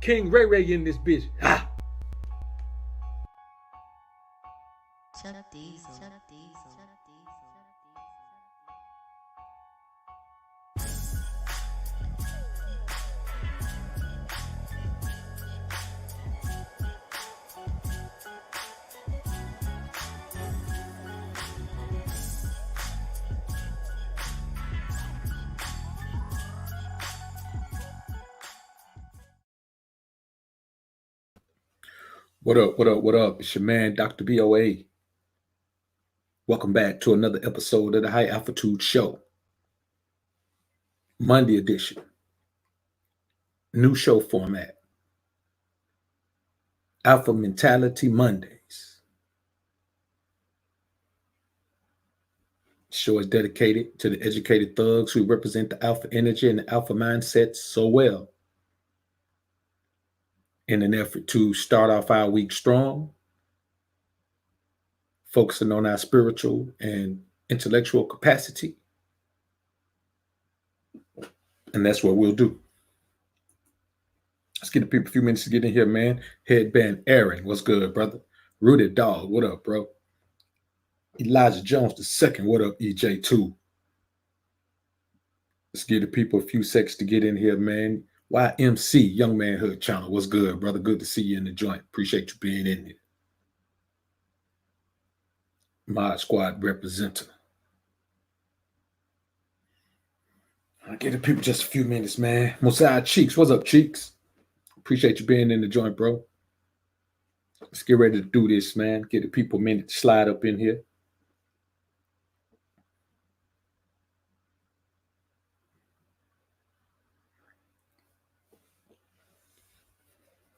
King Ray Ray in this bitch. Ha! What up, what up, what up? It's your man, Dr. BOA. Welcome back to another episode of the High Altitude Show. Monday edition. New show format. Alpha Mentality Mondays. The show is dedicated to the educated thugs who represent the alpha energy and the alpha mindset so well. In an effort to start off our week strong, focusing on our spiritual and intellectual capacity. And that's what we'll do. Let's get the people a few minutes to get in here, man. Headband Aaron, what's good, brother? Rooted Dog, what up, bro? Elijah Jones II, what up, EJ2? Let's give the people a few seconds to get in here, man. YMC, Young Manhood Channel, what's good, brother? Good to see you in the joint. Appreciate you being in here. Mod Squad representative. I'll give the people just a few minutes, man. Mosiah Cheeks, what's up, Cheeks? Appreciate you being in the joint, bro. Let's get ready to do this, man. Get the people a minute to slide up in here.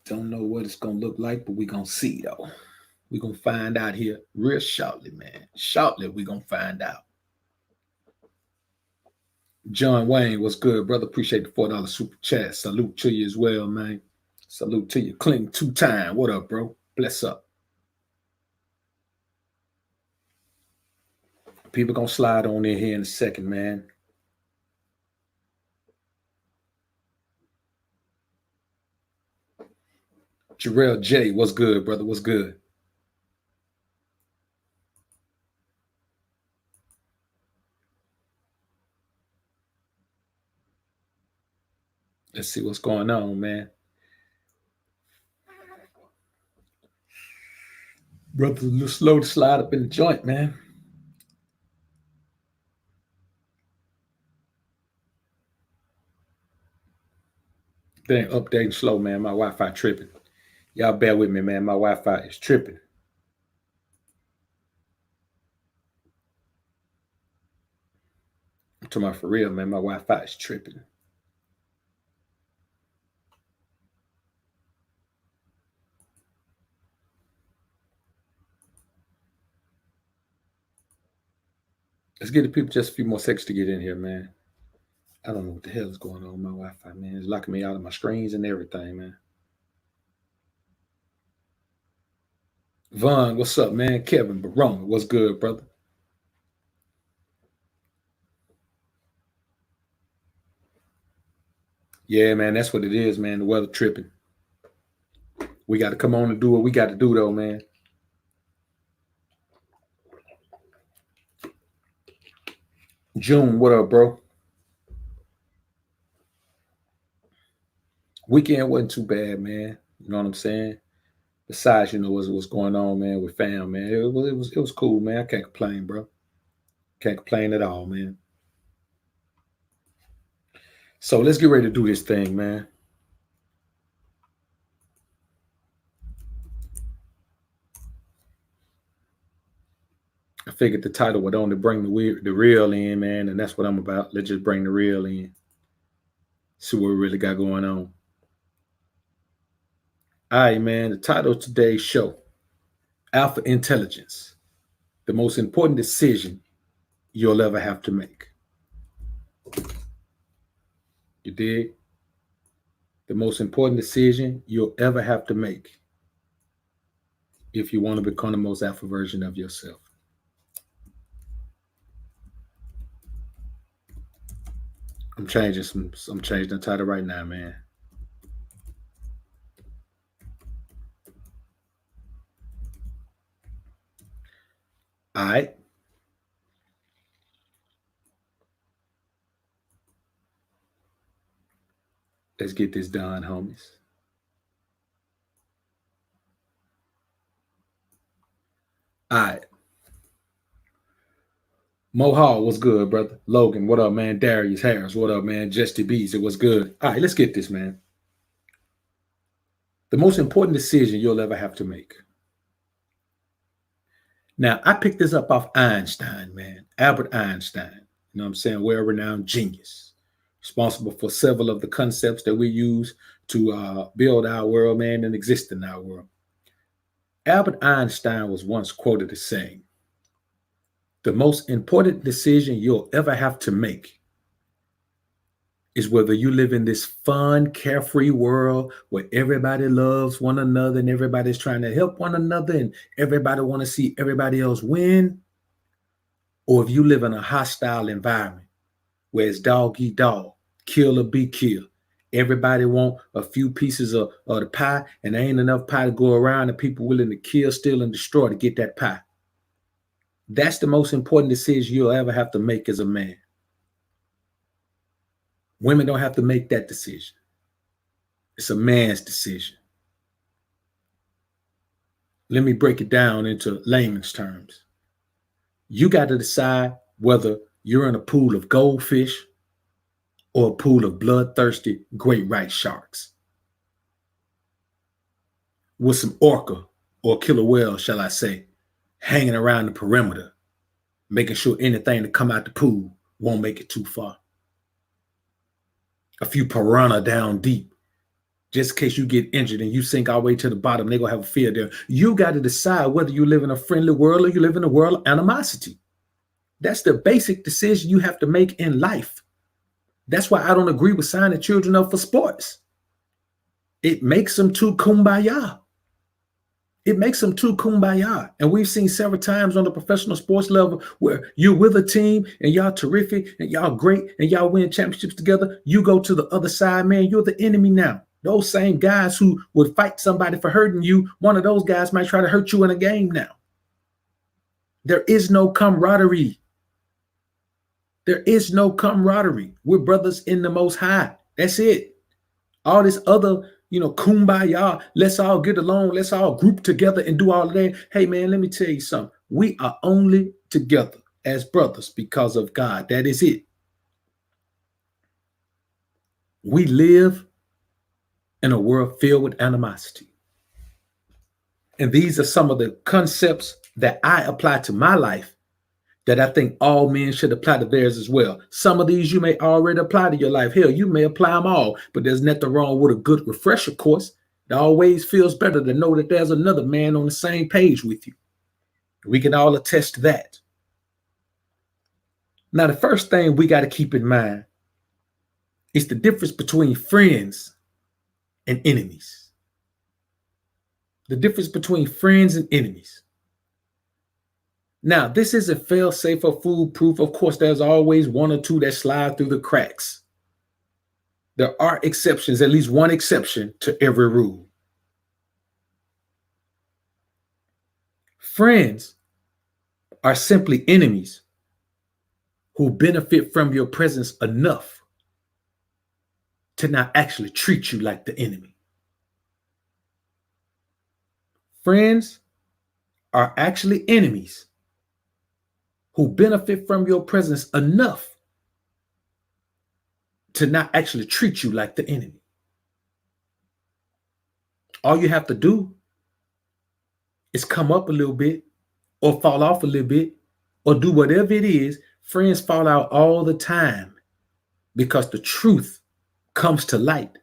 Don't know what it's going to look like, but we're going to see, though. We're going to find out here real shortly, man. Shortly, we're going to find out. John Wayne, what's good, brother? Appreciate the $4 super chat. Salute to you as well, man. Salute to you. Cling 2-time. What up, bro? Bless up. People going to slide on in here in a second, man. Jarrell J, what's good, brother? What's good? Let's see what's going on, man. Brother's a little slow to slide up in the joint, man. Thing updating slow, man. My Wi-Fi tripping. Y'all bear with me, man. My Wi-Fi is tripping. I'm talking about for real, man. My Wi-Fi is tripping. Let's give the people just a few more seconds to get in here, man. I don't know what the hell is going on with my Wi-Fi, man. It's locking me out of my screens and everything, man. Vaughn, what's up, man? Kevin Barone, what's good, brother? Yeah, man, that's what it is, man. The weather tripping. We got to come on and do what we got to do, though, man. June, what up, bro? Weekend wasn't too bad, man. You know what I'm saying? Besides, you know, what's going on, man, with fam, man. It was cool, man. I can't complain, bro. Can't complain at all, man. So let's get ready to do this thing, man. I figured the title would only bring the real in, man, and that's what I'm about. Let's just bring the real in. See what we really got going on. All right, man. The title of today's show, Alpha Intelligence, the most important decision you'll ever have to make. You dig? The most important decision you'll ever have to make if you want to become the most alpha version of yourself. I'm changing the title right now, man. All right. Let's get this done, homies. All right. Mo Hall, what's good, brother? Logan, what up, man? Darius Harris, what up, man? Justy Bees, it was good. All right, let's get this, man. The most important decision you'll ever have to make. Now, I picked this up off Einstein, man. Albert Einstein. You know what I'm saying? Well-renowned genius. Responsible for several of the concepts that we use to build our world, man, and exist in our world. Albert Einstein was once quoted as saying, the most important decision you'll ever have to make is whether you live in this fun, carefree world where everybody loves one another and everybody's trying to help one another and everybody want to see everybody else win, or if you live in a hostile environment where it's dog eat dog, kill or be killed. Everybody want a few pieces of the pie and there ain't enough pie to go around and people willing to kill, steal, and destroy to get that pie. That's the most important decision you'll ever have to make as a man. Women don't have to make that decision. It's a man's decision. Let me break it down into layman's terms. You got to decide whether you're in a pool of goldfish or a pool of bloodthirsty great white sharks with some orca or killer whale, shall I say, hanging around the perimeter, making sure anything that come out the pool won't make it too far. A few piranha down deep, just in case you get injured and you sink all the way to the bottom, they're going to have a fear there. You got to decide whether you live in a friendly world or you live in a world of animosity. That's the basic decision you have to make in life. That's why I don't agree with signing children up for sports. It makes them too kumbaya. It makes them too kumbaya. And we've seen several times on the professional sports level where you're with a team and y'all terrific and y'all great and y'all win championships together. You go to the other side, man, you're the enemy now. Those same guys who would fight somebody for hurting you, one of those guys might try to hurt you in a game now. There is no camaraderie. There is no camaraderie. We're brothers in the Most High. That's it. All this other, kumbaya, let's all get along, let's all group together and do all of that. Hey, man, let me tell you something. We are only together as brothers because of God. That is it. We live in a world filled with animosity. And these are some of the concepts that I apply to my life that I think all men should apply to theirs as well. Some of these you may already apply to your life. Hell, you may apply them all, but there's nothing wrong with a good refresher course. It always feels better to know that there's another man on the same page with you. We can all attest to that. Now, the first thing we got to keep in mind is the difference between friends and enemies. The difference between friends and enemies. Now, this isn't fail-safe or foolproof. Of course, there's always one or two that slide through the cracks. There are exceptions, at least one exception to every rule. Friends are simply enemies who benefit from your presence enough to not actually treat you like the enemy. Friends are actually enemies who benefit from your presence enough to not actually treat you like the enemy. All you have to do is come up a little bit or fall off a little bit or do whatever it is. Friends fall out all the time because the truth comes to light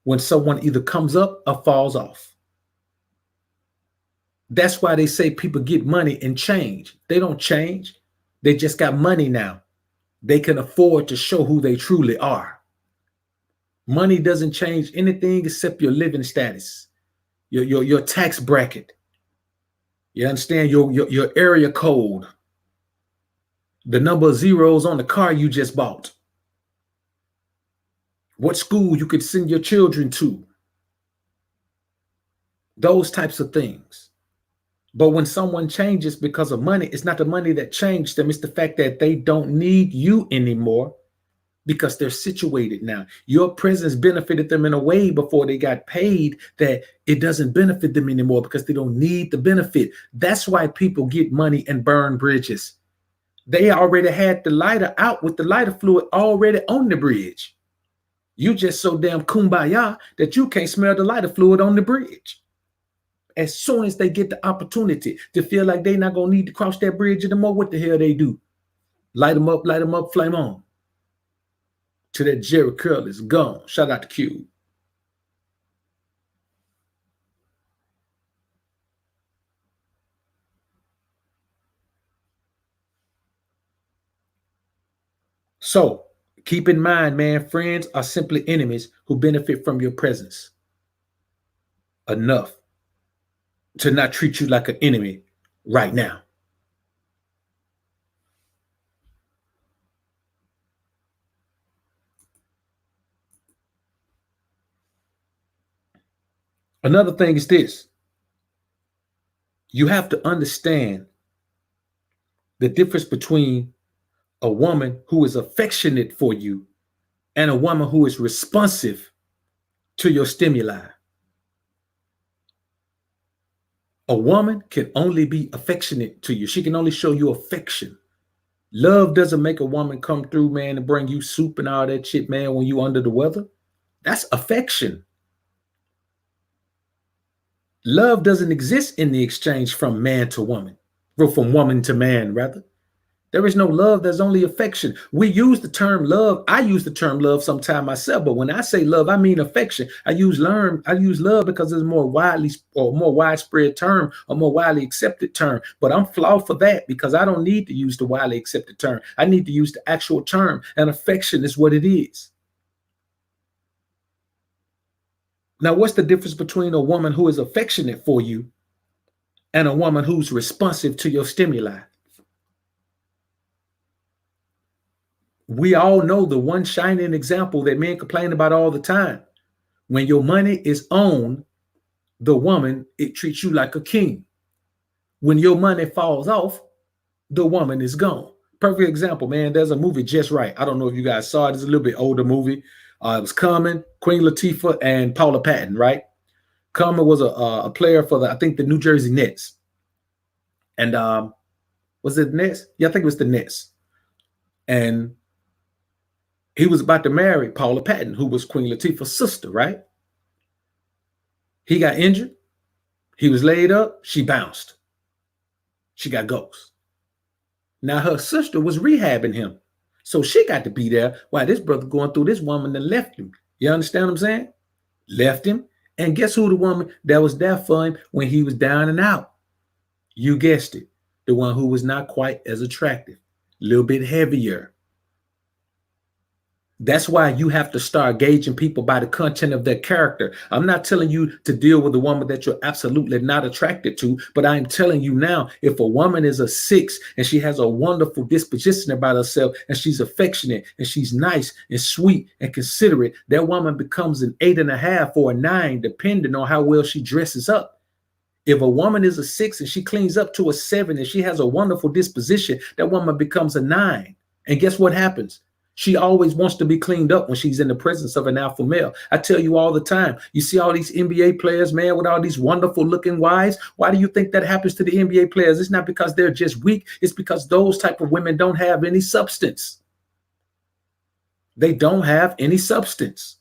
when someone either comes up or falls off. That's why they say people get money and change. They don't change. They just got money now. They can afford to show who they truly are. Money doesn't change anything except your living status, your tax bracket. You understand? Your area code, the number of zeros on the car you just bought, what school you could send your children to, those types of things. But when someone changes because of money, it's not the money that changed them. It's the fact that they don't need you anymore because they're situated now. Your presence benefited them in a way before they got paid that it doesn't benefit them anymore because they don't need the benefit. That's why people get money and burn bridges. They already had the lighter out with the lighter fluid already on the bridge. You just so damn kumbaya that you can't smell the lighter fluid on the bridge. As soon as they get the opportunity to feel like they're not going to need to cross that bridge anymore, what the hell they do? Light them up, flame on. Till that Jerry curl is gone. Shout out to Q. So keep in mind, man, friends are simply enemies who benefit from your presence enough to not treat you like an enemy right now. Another thing is this. You have to understand the difference between a woman who is affectionate for you and a woman who is responsive to your stimuli. A woman can only be affectionate to you. She can only show you affection. Love doesn't make a woman come through, man, and bring you soup and all that shit, man, when you under the weather. That's affection. Love doesn't exist in the exchange from man to woman, or from woman to man, rather. There is no love. There's only affection. We use the term love. I use the term love sometime myself, but when I say love, I mean affection. I use love because it's a more widespread term, a more widely accepted term. But I'm flawed for that because I don't need to use the widely accepted term. I need to use the actual term, and affection is what it is. Now, what's the difference between a woman who is affectionate for you and a woman who's responsive to your stimuli? We all know the one shining example that men complain about all the time. When your money is on the woman, it treats you like a king. When your money falls off, the woman is gone. Perfect example, man. There's a movie, Just Right. I don't know if you guys saw it. It's a little bit older movie. It was Common, Queen Latifah, and Paula Patton, right? Common was a player for I think the New Jersey Nets. And was it Nets? Yeah, I think it was the Nets. And he was about to marry Paula Patton, who was Queen Latifah's sister, right? He got injured. He was laid up. She bounced. She got ghost. Now her sister was rehabbing him. So she got to be there while this brother going through this woman that left him. You understand what I'm saying? Left him. And guess who the woman that was there for him when he was down and out? You guessed it. The one who was not quite as attractive. A little bit heavier. That's why you have to start gauging people by the content of their character. I'm not telling you to deal with a woman that you're absolutely not attracted to, but I'm telling you now, if a woman is a 6 and she has a wonderful disposition about herself and she's affectionate and she's nice and sweet and considerate, that woman becomes an 8.5 or a 9, depending on how well she dresses up. If a woman is a 6 and she cleans up to a 7 and she has a wonderful disposition, that woman becomes a 9. And guess what happens? She always wants to be cleaned up when she's in the presence of an alpha male. I tell you all the time, you see all these NBA players, man, with all these wonderful looking wives. Why do you think that happens to the NBA players? It's not because they're just weak. It's because those type of women don't have any substance. They don't have any substance.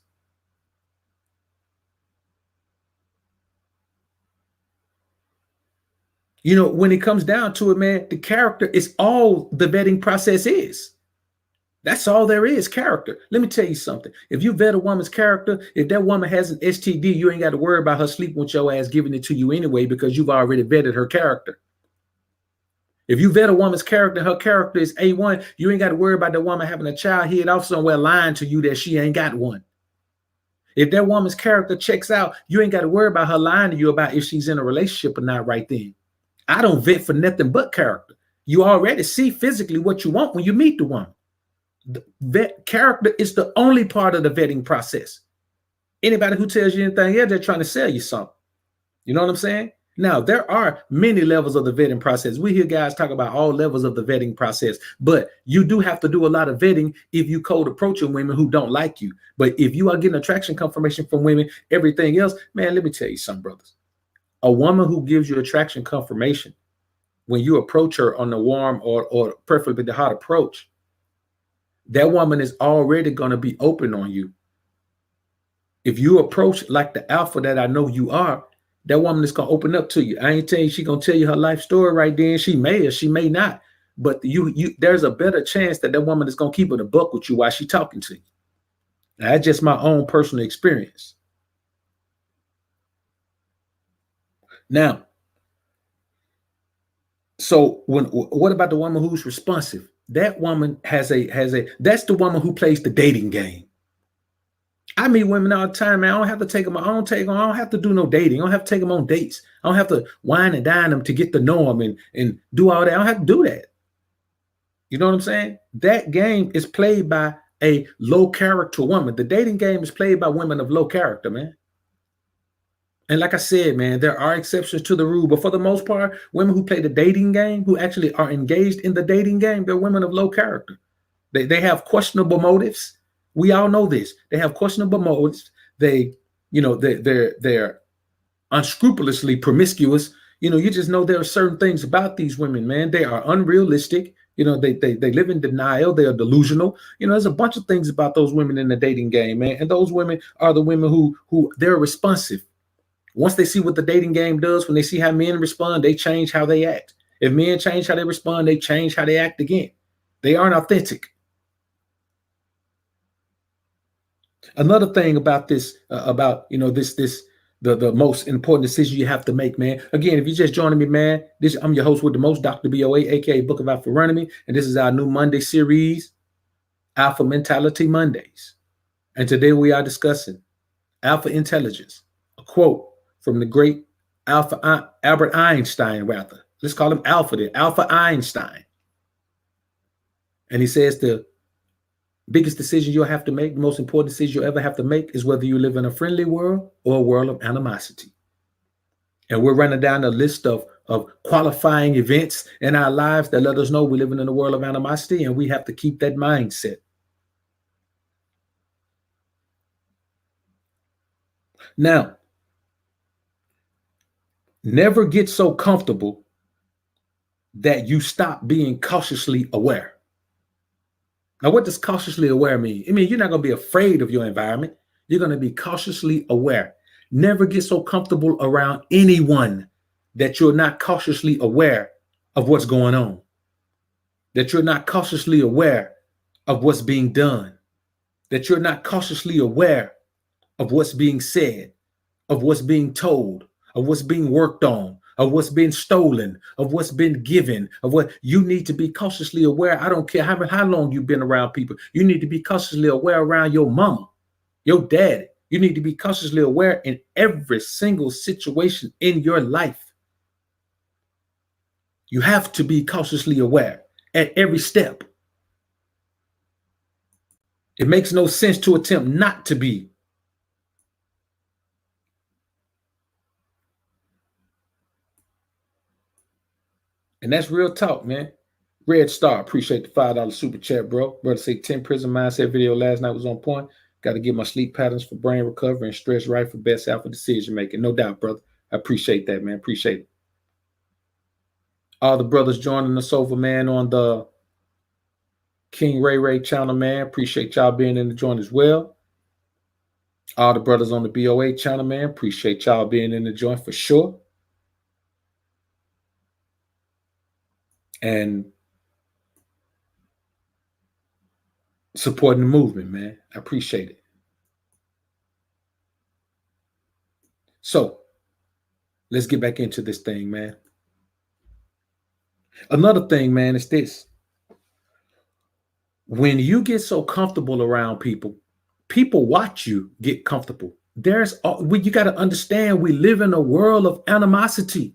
You know, when it comes down to it, man, the character is all the vetting process is. That's all there is, character. Let me tell you something. If you vet a woman's character, if that woman has an STD, you ain't got to worry about her sleeping with your ass giving it to you anyway because you've already vetted her character. If you vet a woman's character, her character is A1, you ain't got to worry about that woman having a child hid off somewhere lying to you that she ain't got one. If that woman's character checks out, you ain't got to worry about her lying to you about if she's in a relationship or not right then. I don't vet for nothing but character. You already see physically what you want when you meet the woman. Vet character is the only part of the vetting process. Anybody who tells you anything else, they're trying to sell you something. You know what I'm saying? Now, there are many levels of the vetting process. We hear guys talk about all levels of the vetting process, but you do have to do a lot of vetting if you cold approaching women who don't like you. But if you are getting attraction confirmation from women, everything else, man, let me tell you something, brothers. A woman who gives you attraction confirmation, when you approach her on the warm or preferably the hot approach, that woman is already going to be open on you. If you approach like the alpha that I know you are, that woman is going to open up to you. I ain't telling you she's going to tell you her life story right then. She may or she may not. But there's a better chance that woman is going to keep it a buck with you while she's talking to you. Now, that's just my own personal experience. Now, so what about the woman who's responsive? That woman that's the woman who plays the dating game. I meet women all the time, man. I don't have to take them. I don't have to do no dating. I don't have to take them on dates. I don't have to wine and dine them to get to know them and do all that. I don't have to do that. You know what I'm saying? That game is played by a low character woman. The dating game is played by women of low character, man. And like I said, man, there are exceptions to the rule, but for the most part, women who play the dating game, who actually are engaged in the dating game, they're women of low character. They have questionable motives. We all know this. They have questionable motives. They're unscrupulously promiscuous. You just know there are certain things about these women, man. They are unrealistic. They live in denial. They are delusional. There's a bunch of things about those women in the dating game, man. And those women are the women who they're responsive. Once they see what the dating game does, when they see how men respond, they change how they act. If men change how they respond, they change how they act again. They aren't authentic. Another thing about this, the most important decision you have to make, man. Again, if you're just joining me, man, I'm your host with the most, Dr. BOA, aka Book of Alpha-ronomy, and this is our new Monday series, Alpha Mentality Mondays. And today we are discussing alpha intelligence, a quote from the great Albert Einstein, rather. Let's call him Alpha then, Alpha Einstein. And he says the biggest decision you'll have to make, the most important decision you'll ever have to make is whether you live in a friendly world or a world of animosity. And we're running down a list of qualifying events in our lives that let us know we're living in a world of animosity, and we have to keep that mindset. Now, never get so comfortable that you stop being cautiously aware. Now, what does cautiously aware mean? I mean, you're not going to be afraid of your environment. You're going to be cautiously aware. Never get so comfortable around anyone that you're not cautiously aware of what's going on, that you're not cautiously aware of what's being done, that you're not cautiously aware of what's being said, of what's being told, of what's being worked on, of what's been stolen, of what's been given, of what you need to be cautiously aware. I don't care how long you've been around people. You need to be cautiously aware around your mama, your daddy. You need to be cautiously aware in every single situation in your life. You have to be cautiously aware at every step. It makes no sense to attempt not to be. And that's real talk, man. Red Star, appreciate the $5 super chat, bro. Brother say 10 prison mindset video last night was on point. Got to get my sleep patterns for brain recovery and stress right for best alpha decision making. No doubt, brother. I appreciate that, man. Appreciate it. All the brothers joining us over, man, on the King Ray channel, man. Appreciate y'all being in the joint as well. All the brothers on the BOA channel, man. Appreciate y'all being in the joint for sure. And supporting the movement, man. I appreciate it. So let's get back into this thing, man. Another thing, man, is this. When you get so comfortable around people, people watch you get comfortable. You got to understand, we live in a world of animosity.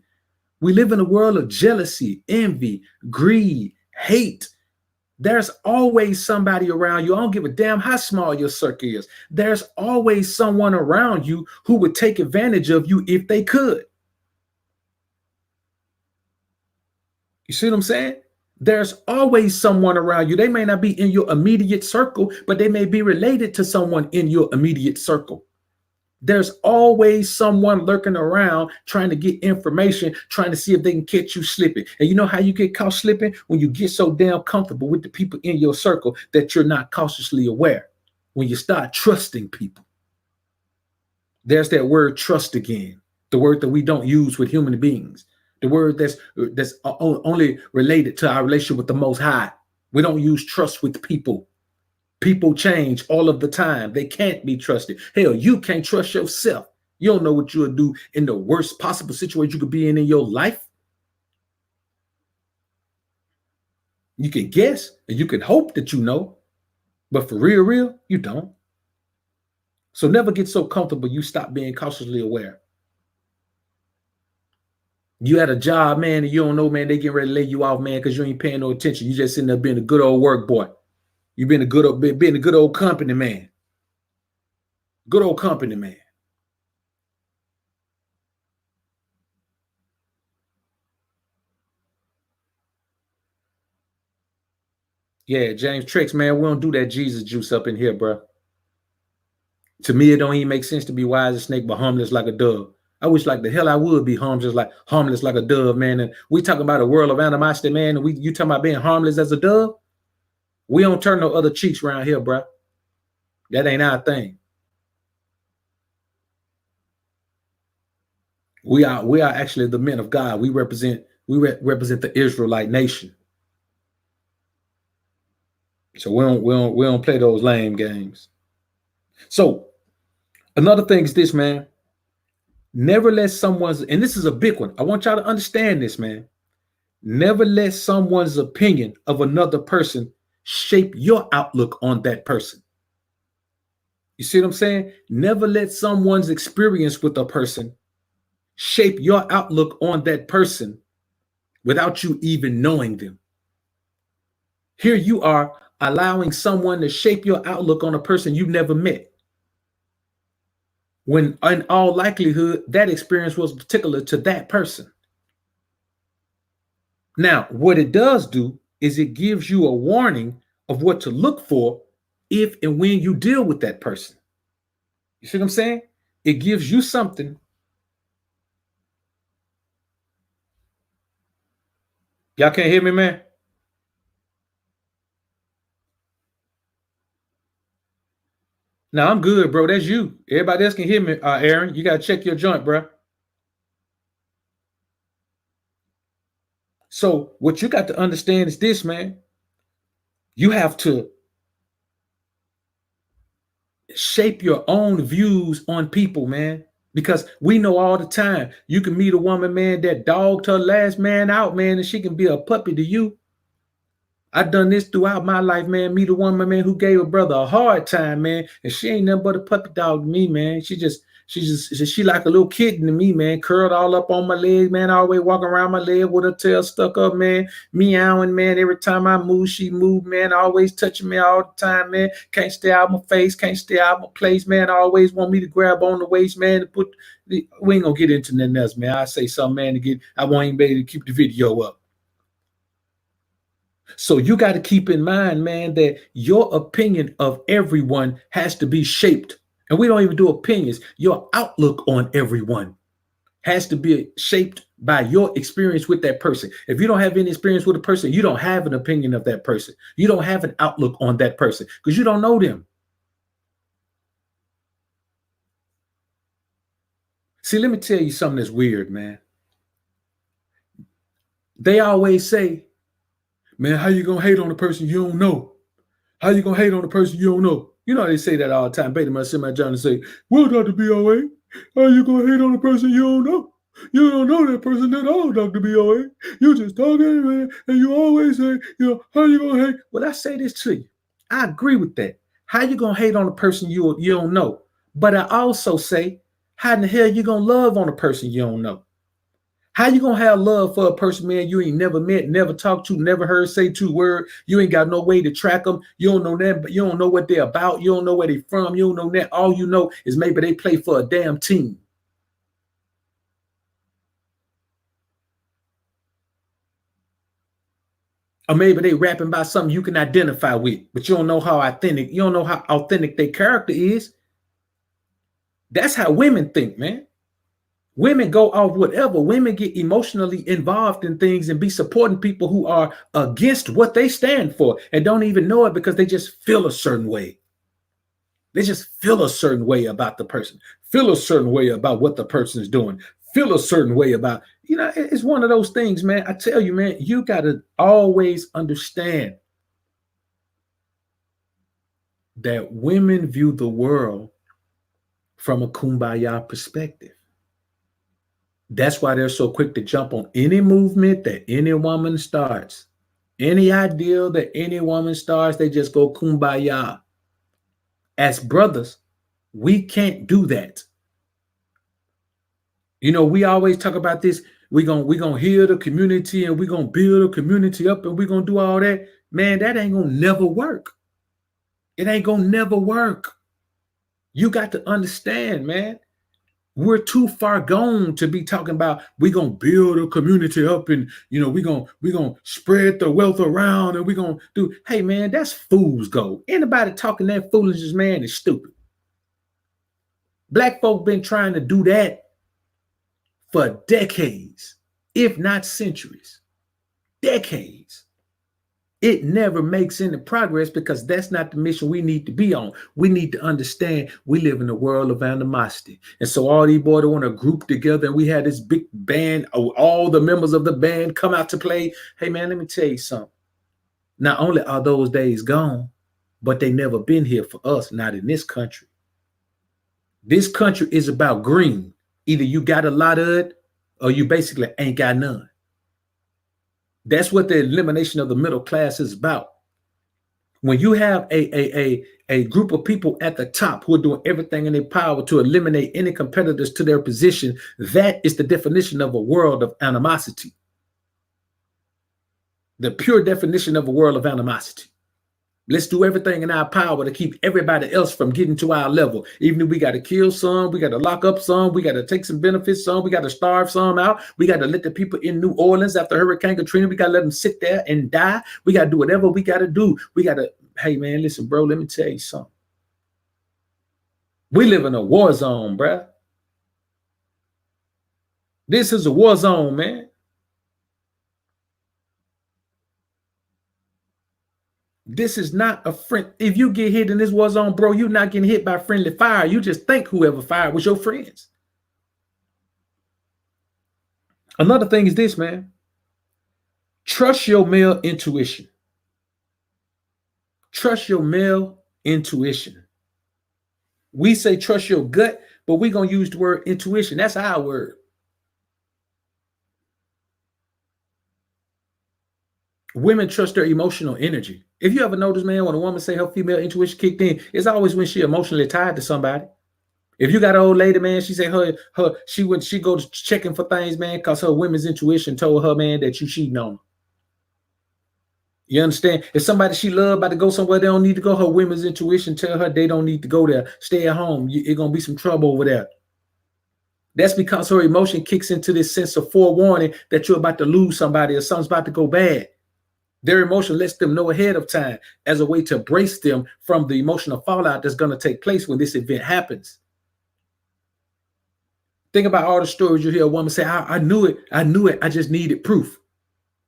We live in a world of jealousy, envy, greed, hate. There's always somebody around you. I don't give a damn how small your circle is. There's always someone around you who would take advantage of you if they could. You see what I'm saying? There's always someone around you. They may not be in your immediate circle, but they may be related to someone in your immediate circle. There's always someone lurking around trying to get information, trying to see if they can catch you slipping. And you know how you get caught slipping? When you get so damn comfortable with the people in your circle that you're not cautiously aware. When you start trusting people. There's that word trust again. The word that we don't use with human beings. The word that's only related to our relationship with the Most High. We don't use trust with people. People change all of the time. They can't be trusted. Hell, you can't trust yourself. You don't know what you'll do in the worst possible situation you could be in your life. You can guess and you can hope that you know, but for real, you don't. So never get so comfortable you stop being cautiously aware. You at a job, man, and you don't know, man, they getting ready to lay you off, man, because you ain't paying no attention. You just sitting there being a good old work boy. You being a good old company man. Good old company man. Yeah, James Tricks, man, we don't do that Jesus juice up in here, bro. To me, it don't even make sense to be wise as a snake, but harmless like a dove. I wish like the hell I would be harmless like a dove, man. And we talking about a world of animosity, man. And you talking about being harmless as a dove? We don't turn no other cheeks around here, bro. That ain't our thing. We are actually the men of God. We represent the Israelite nation. So we don't play those lame games. So another thing is this, man. Never let someone's, and this is a big one. I want y'all to understand this, man. Never let someone's opinion of another person shape your outlook on that person. You see what I'm saying? Never let someone's experience with a person shape your outlook on that person without you even knowing them. Here you are allowing someone to shape your outlook on a person you've never met, when in all likelihood that experience was particular to that person. Now, what it does do is it gives you a warning of what to look for if and when you deal with that person. You see what I'm saying? It gives you something. Y'all can't hear me, man? No, I'm good, bro. That's you. Everybody else can hear me, Aaron. You got to check your joint, bro. So what you got to understand is this, man. You have to shape your own views on people, man. Because we know all the time you can meet a woman, man, that dogged her last man out, man, and she can be a puppy to you. I've done this throughout my life, man. Meet a woman, man, who gave a brother a hard time, man, and she ain't nothing but a puppy dog to me, man. She like a little kitten to me, man. Curled all up on my leg, man. Always walking around my leg with her tail stuck up, man. Meowing, man. Every time I move, she move, man. Always touching me all the time, man. Can't stay out my face, can't stay out my place, man. Always want me to grab on the waist, man. We ain't gonna get into nothing else, man. I say something, man. I won't even be able to keep the video up. So you got to keep in mind, man, that your opinion of everyone has to be shaped. And we don't even do opinions. Your outlook on everyone has to be shaped by your experience with that person. If you don't have any experience with a person, you don't have an opinion of that person. You don't have an outlook on that person because you don't know them. See, let me tell you something that's weird, man. They always say, man, how you gonna hate on a person you don't know? How you gonna hate on a person you don't know? You know they say that all the time. Beta must sit my John and say, well, Dr. BOA, how you gonna hate on a person you don't know? You don't know that person at all, Dr. BOA. You just talking, man, and you always say, how you gonna hate? Well, I say this to you. I agree with that. How you gonna hate on a person you don't know? But I also say, how in the hell you gonna love on a person you don't know? How you gonna have love for a person, man, you ain't never met, never talked to, never heard say two words? You ain't got no way to track them. You don't know them, but you don't know what they're about. You don't know where they from. You don't know that. All you know is maybe they play for a damn team. Or maybe they rapping about something you can identify with, but you don't know how authentic their character is. That's how women think, man. Women go off whatever. Women get emotionally involved in things and be supporting people who are against what they stand for and don't even know it because they just feel a certain way. They just feel a certain way about the person, feel a certain way about what the person is doing, feel a certain way about, it's one of those things, man. I tell you, man, you got to always understand that women view the world from a kumbaya perspective. That's why they're so quick to jump on any movement that any woman starts. Any ideal that any woman starts, they just go kumbaya. As brothers, we can't do that. We always talk about this. We're gonna heal the community and we're gonna build a community up and we're gonna do all that. Man, that ain't gonna never work. It ain't gonna never work. You got to understand, man. We're too far gone to be talking about we're gonna build a community up and we're gonna spread the wealth around and we're gonna do. Hey man, that's fool's gold. Anybody talking that foolishness, man, is stupid. Black folk been trying to do that for decades, if not centuries. Decades. It never makes any progress because that's not the mission we need to be on. We need to understand we live in a world of animosity. And so all these boys want to group together and we had this big band, all the members of the band come out to play. Hey man, let me tell you something. Not only are those days gone, but they never been here for us, not in this country. This country is about green. Either you got a lot of it or you basically ain't got none. That's what the elimination of the middle class is about. When you have a group of people at the top who are doing everything in their power to eliminate any competitors to their position, that is the definition of a world of animosity. The pure definition of a world of animosity. Let's do everything in our power to keep everybody else from getting to our level. Even if we got to kill some, we got to lock up some, we got to take some benefits some, we got to starve some out. We got to let the people in New Orleans after Hurricane Katrina, we got to let them sit there and die. We got to do whatever we got to do. We got to, hey man, listen, bro, let me tell you something. We live in a war zone, bro. This is a war zone, man. This is not a friend. If you get hit in this war zone, bro, you're not getting hit by friendly fire. You just think whoever fired was your friends. Another thing is this, man. Trust your male intuition. Trust your male intuition. We say trust your gut, but we're going to use the word intuition. That's our word. Women trust their emotional energy. If you ever notice, man, when a woman say her female intuition kicked in, it's always when she emotionally tied to somebody. If you got an old lady, man, she say she goes checking for things, man, because her women's intuition told her, man, that you cheating on her. You understand? If somebody she love about to go somewhere they don't need to go, her women's intuition tell her they don't need to go there. Stay at home. It's gonna be some trouble over there. That's because her emotion kicks into this sense of forewarning that you're about to lose somebody or something's about to go bad. Their emotion lets them know ahead of time as a way to brace them from the emotional fallout that's going to take place when this event happens. Think about all the stories you hear a woman say, I knew it, I just needed proof.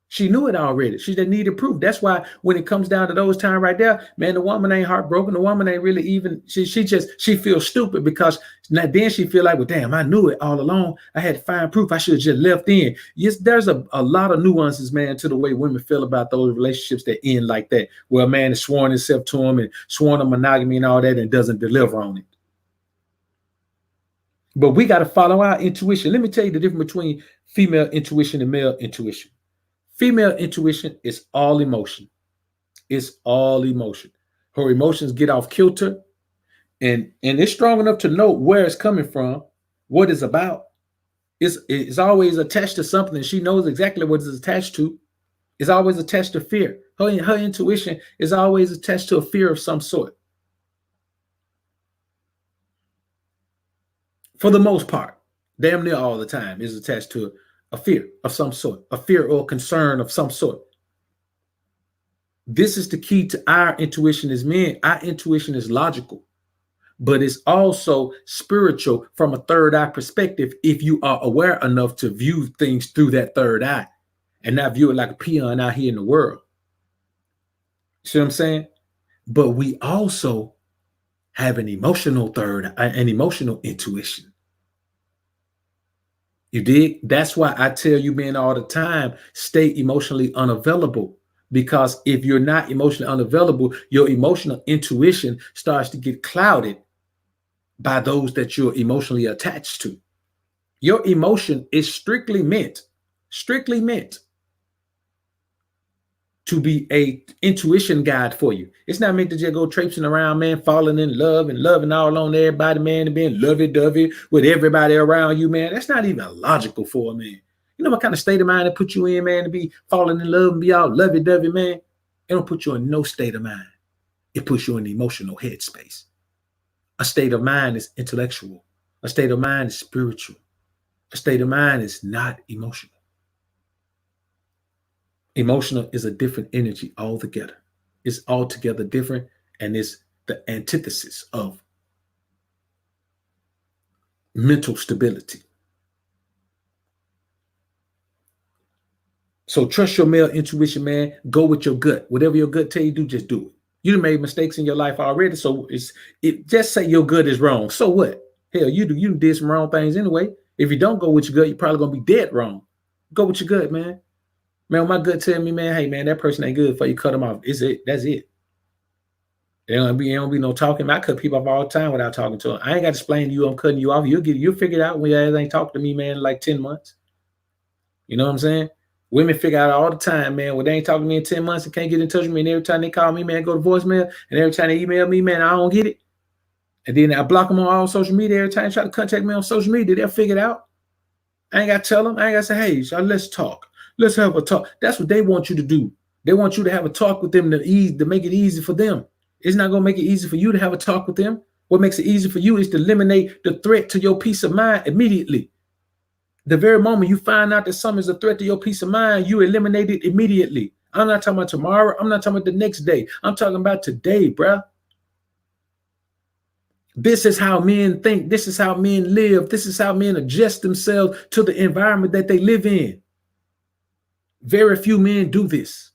She knew it already. She just needed proof. That's why when it comes down to those times right there, man, the woman ain't heartbroken. The woman ain't really even, she feels stupid because now then she feel like, well, damn, I knew it all along. I had to find proof. I should have just left in. Yes, there's a lot of nuances, man, to the way women feel about those relationships that end like that, where a man has sworn himself to him and sworn to monogamy and all that and doesn't deliver on it. But we got to follow our intuition. Let me tell you the difference between female intuition and male intuition. Female intuition is all emotion. It's all emotion. Her emotions get off kilter, and it's strong enough to know where it's coming from, what it's about. It's always attached to something. She knows exactly what it's attached to. It's always attached to fear. Her intuition is always attached to a fear of some sort. For the most part, damn near all the time, is attached to a fear of some sort, a fear or concern of some sort. This is the key to our intuition as men. Our intuition is logical, but it's also spiritual from a third eye perspective if you are aware enough to view things through that third eye and not view it like a peon out here in the world. See what I'm saying? But we also have an emotional an emotional intuition. You dig? That's why I tell you men all the time, stay emotionally unavailable. Because if you're not emotionally unavailable, your emotional intuition starts to get clouded by those that you're emotionally attached to. Your emotion is strictly meant to be a intuition guide for you. It's not meant to just go traipsing around, man, falling in love and loving all on everybody, man, and being lovey-dovey with everybody around you, man. That's not even logical for a man. You know what kind of state of mind it put you in, man, to be falling in love and be all lovey-dovey, man? It don't put you in no state of mind. It puts you in the emotional headspace. A state of mind is intellectual. A state of mind is spiritual. A state of mind is not emotional. Emotional is a different energy altogether. It's altogether different, and it's the antithesis of mental stability. So trust your male intuition, man. Go with your gut. Whatever your gut tell you to do, just do it. You done made mistakes in your life already, so just say your gut is wrong. So what? Hell, you did some wrong things anyway. If you don't go with your gut, you're probably gonna be dead wrong. Go with your gut, man. Man, my gut tell me, man, hey, man, that person ain't good for you. Cut them off. Is it? That's it. There don't be no talking. I cut people off all the time without talking to them. I ain't got to explain to you I'm cutting you off. You'll figure it out when you ain't talk to me, man, in like 10 months. You know what I'm saying? Women figure out all the time, man, when they ain't talking to me in 10 months and can't get in touch with me. And every time they call me, man, go to voicemail. And every time they email me, man, I don't get it. And then I block them on all social media. Every time they try to contact me on social media, they'll figure it out. I ain't got to tell them. I ain't got to say, hey, so let's talk. Let's have a talk. That's what they want you to do. They want you to have a talk with them to make it easy for them. It's not going to make it easy for you to have a talk with them. What makes it easy for you is to eliminate the threat to your peace of mind immediately. The very moment you find out that something is a threat to your peace of mind, you eliminate it immediately. I'm not talking about tomorrow. I'm not talking about the next day. I'm talking about today, bruh. This is how men think. This is how men live. This is how men adjust themselves to the environment that they live in. Very few men do this.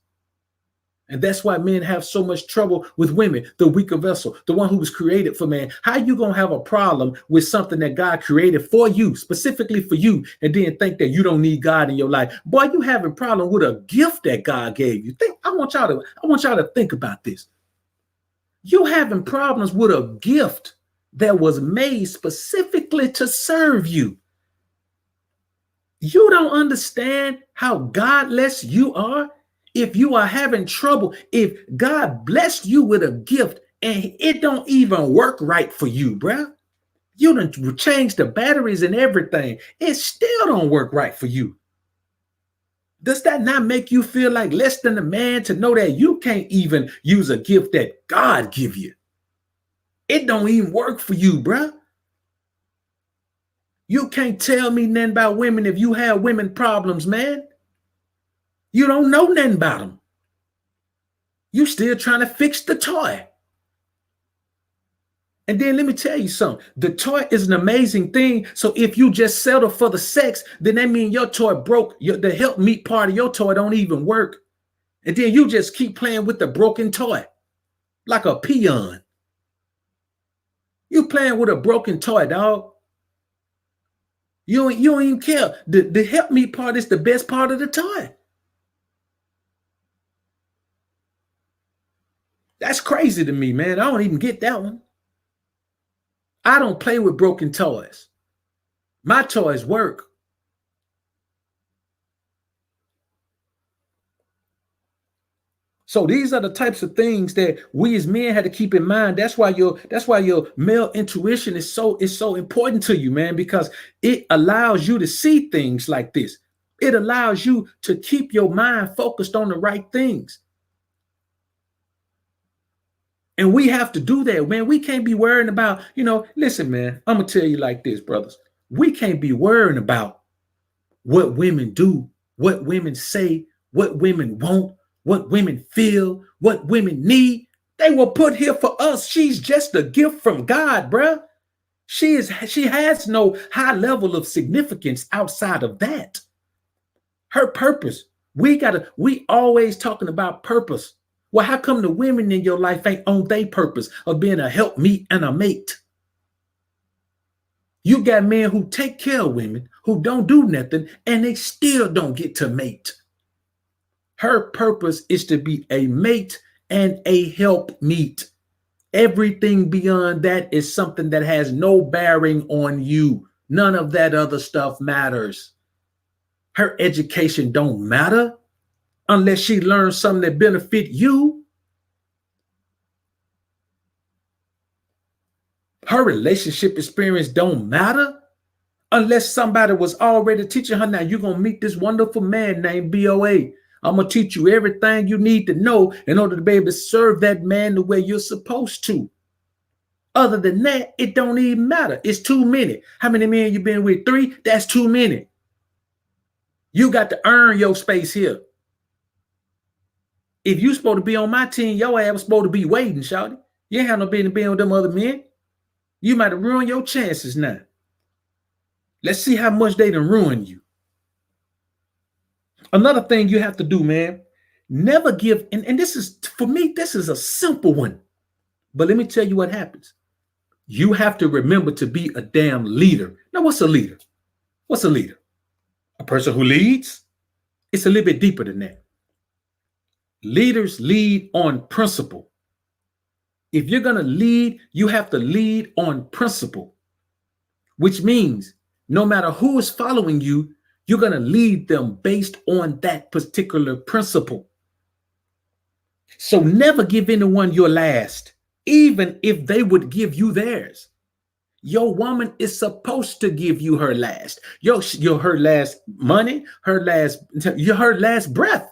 And that's why men have so much trouble with women, the weaker vessel, the one who was created for man. How you going to have a problem with something that God created for you, specifically for you, and then think that you don't need God in your life? Boy, you having a problem with a gift that God gave you. I want y'all to think about this. You having problems with a gift that was made specifically to serve you. You don't understand how godless you are. If you are having trouble, if God blessed you with a gift and it don't even work right for you, bruh. You done changed the batteries and everything. It still don't work right for you. Does that not make you feel like less than a man to know that you can't even use a gift that God give you? It don't even work for you, bruh. You can't tell me nothing about women if you have women problems, man. You don't know nothing about them. You still trying to fix the toy. And then let me tell you something. The toy is an amazing thing. So if you just settle for the sex, then that means your toy broke. The help meet part of your toy don't even work. And then you just keep playing with the broken toy like a peon. You playing with a broken toy, dog. You don't even care. The help meet part is the best part of the toy. That's crazy to me, man. I don't even get that one. I don't play with broken toys. My toys work. So these are the types of things that we as men had to keep in mind. That's why your male intuition is so important to you, man, because it allows you to see things like this. It allows you to keep your mind focused on the right things. And we have to do that, man. We can't be worrying about, listen, man, I'm going to tell you like this, brothers. We can't be worrying about what women do, what women say, what women want, what women feel, what women need. They were put here for us. She's just a gift from God, bruh. She has no high level of significance outside of that. Her purpose. We always talking about purpose. Well, how come the women in your life ain't on their purpose of being a helpmeet and a mate? You got men who take care of women who don't do nothing and they still don't get to mate. Her purpose is to be a mate and a helpmeet. Everything beyond that is something that has no bearing on you. None of that other stuff matters. Her education don't matter unless she learns something that benefit you. Her relationship experience don't matter unless somebody was already teaching her. Now you're going to meet this wonderful man named BOA. I'm going to teach you everything you need to know in order to be able to serve that man the way you're supposed to. Other than that, it don't even matter. It's too many. How many men you been with? 3? That's too many. You got to earn your space here. If you supposed to be on my team, your ass was supposed to be waiting, shawty. You ain't have no business being with them other men. You might have ruined your chances now. Let's see how much they done ruin you. Another thing you have to do, man, never give, and this is, for me, this is a simple one. But let me tell you what happens. You have to remember to be a damn leader. Now, what's a leader? What's a leader? A person who leads? It's a little bit deeper than that. Leaders lead on principle. If you're going to lead, you have to lead on principle, which means no matter who is following you, you're going to lead them based on that particular principle. So never give anyone your last, even if they would give you theirs. Your woman is supposed to give you her last. Her last money, her last breath,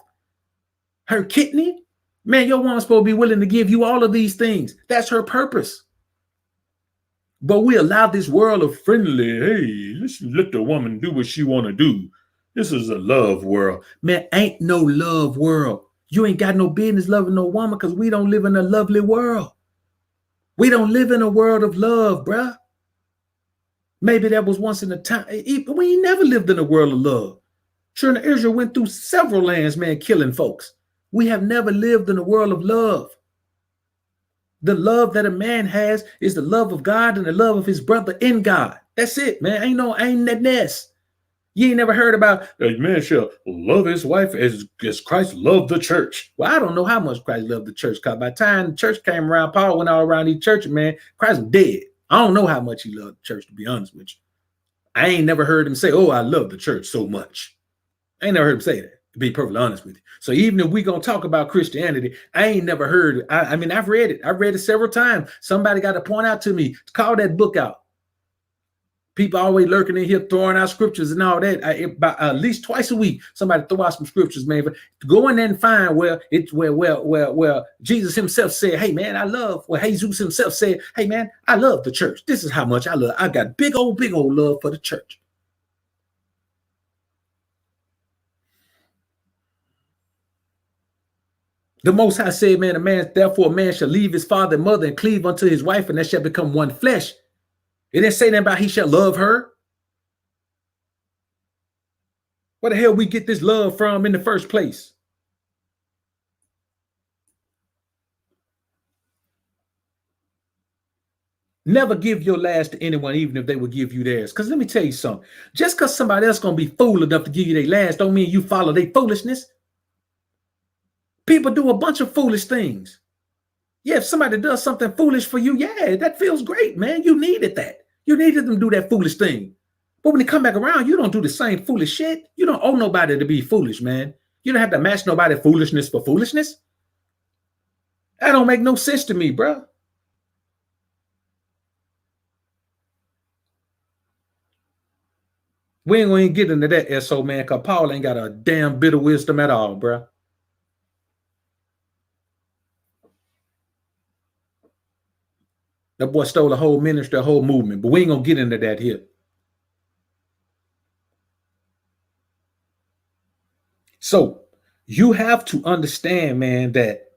her kidney. Man, your woman's supposed to be willing to give you all of these things. That's her purpose. But we allow this world of friendly, hey, let's let the woman do what she want to do. This is a love world. Man, ain't no love world. You ain't got no business loving no woman because we don't live in a lovely world. We don't live in a world of love, bruh. Maybe that was once in a time. We ain't never lived in a world of love. Children of Israel went through several lands, man, killing folks. We have never lived in a world of love. The love that a man has is the love of God and the love of his brother in God. That's it, man. Ain't that mess. You ain't never heard about a man shall love his wife as Christ loved the church. Well, I don't know how much Christ loved the church, because by the time the church came around, Paul went all around these churches, man, Christ was dead. I don't know how much he loved the church, to be honest with you. I ain't never heard him say, oh, I love the church so much. I ain't never heard him say that, to be perfectly honest with you. So even if we're going to talk about Christianity, I ain't never heard it. I mean, I've read it. I've read it several times. Somebody got to point out to me, call that book out. People always lurking in here throwing out scriptures and all that. At least twice a week, somebody throw out some scriptures, man. But go in there and find where Jesus himself said, hey, man, Jesus himself said, hey, man, I love the church. This is how much I love. I got big old love for the church. The Most High said, man, therefore a man shall leave his father and mother and cleave unto his wife, and they shall become one flesh. It didn't say nothing about he shall love her. Where the hell we get this love from in the first place? Never give your last to anyone, even if they will give you theirs. Because let me tell you something. Just because somebody else going to be fool enough to give you their last don't mean you follow their foolishness. People do a bunch of foolish things. Yeah, if somebody does something foolish for you, yeah, that feels great, man. You needed that. You needed them to do that foolish thing. But when they come back around, you don't do the same foolish shit. You don't owe nobody to be foolish, man. You don't have to match nobody's foolishness for foolishness. That don't make no sense to me, bro. We ain't going to get into that, SO, man, because Paul ain't got a damn bit of wisdom at all, bro. That boy stole a whole ministry, a whole movement, but we ain't going to get into that here. So you have to understand, man, that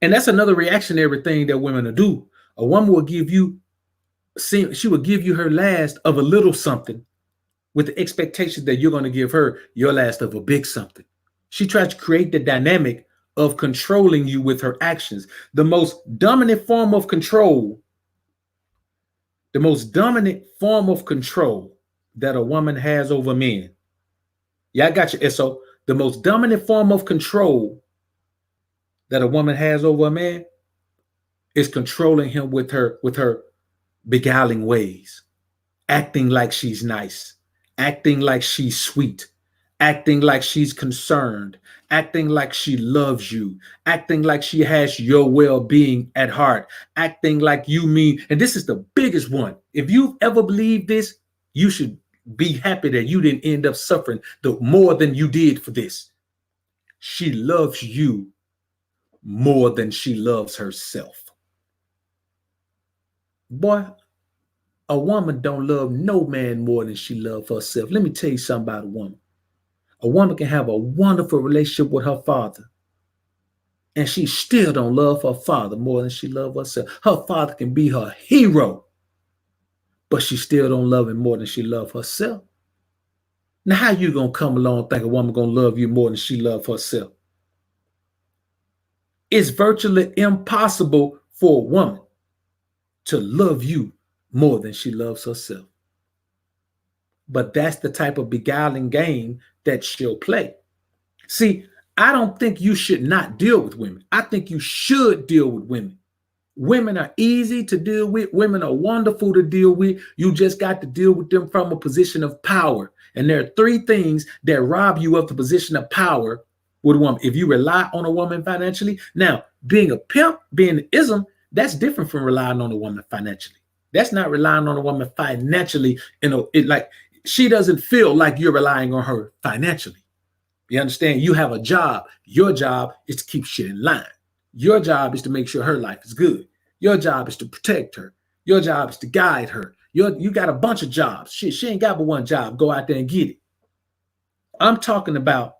And that's another reactionary thing that women will do. A woman will give you, she will give you her last of a little something with the expectation that you're going to give her your last of a big something. She tries to create the dynamic of controlling you with her actions. The most dominant form of control, the most dominant form of control that a woman has over men. Yeah, I got you, SO. The most dominant form of control that a woman has over a man is controlling him with her beguiling ways, acting like she's nice, acting like she's sweet, acting like she's concerned, acting like she loves you, acting like she has your well-being at heart, acting like you mean, and this is the biggest one. If you've ever believed this, you should be happy that you didn't end up suffering the more than you did for this. She loves you more than she loves herself. Boy, a woman don't love no man more than she loves herself. Let me tell you something about a woman. A woman can have a wonderful relationship with her father, and she still don't love her father more than she loves herself. Her father can be her hero, but she still don't love him more than she loves herself. Now, how you gonna come along and think a woman gonna love you more than she loves herself? It's virtually impossible for a woman to love you more than she loves herself. But that's the type of beguiling game that she'll play. See, I don't think you should not deal with women. I think you should deal with women. Women are easy to deal with. Women are wonderful to deal with. You just got to deal with them from a position of power. And there are three things that rob you of the position of power with a woman. If you rely on a woman financially, now being a pimp, being an ism, that's different from relying on a woman financially. That's not relying on a woman financially. Like she doesn't feel like you're relying on her financially. You understand? You have a job. Your job is to keep shit in line. Your job is to make sure her life is good. Your job is to protect her. Your job is to guide her. You got a bunch of jobs. She ain't got but one job. Go out there and get it. I'm talking about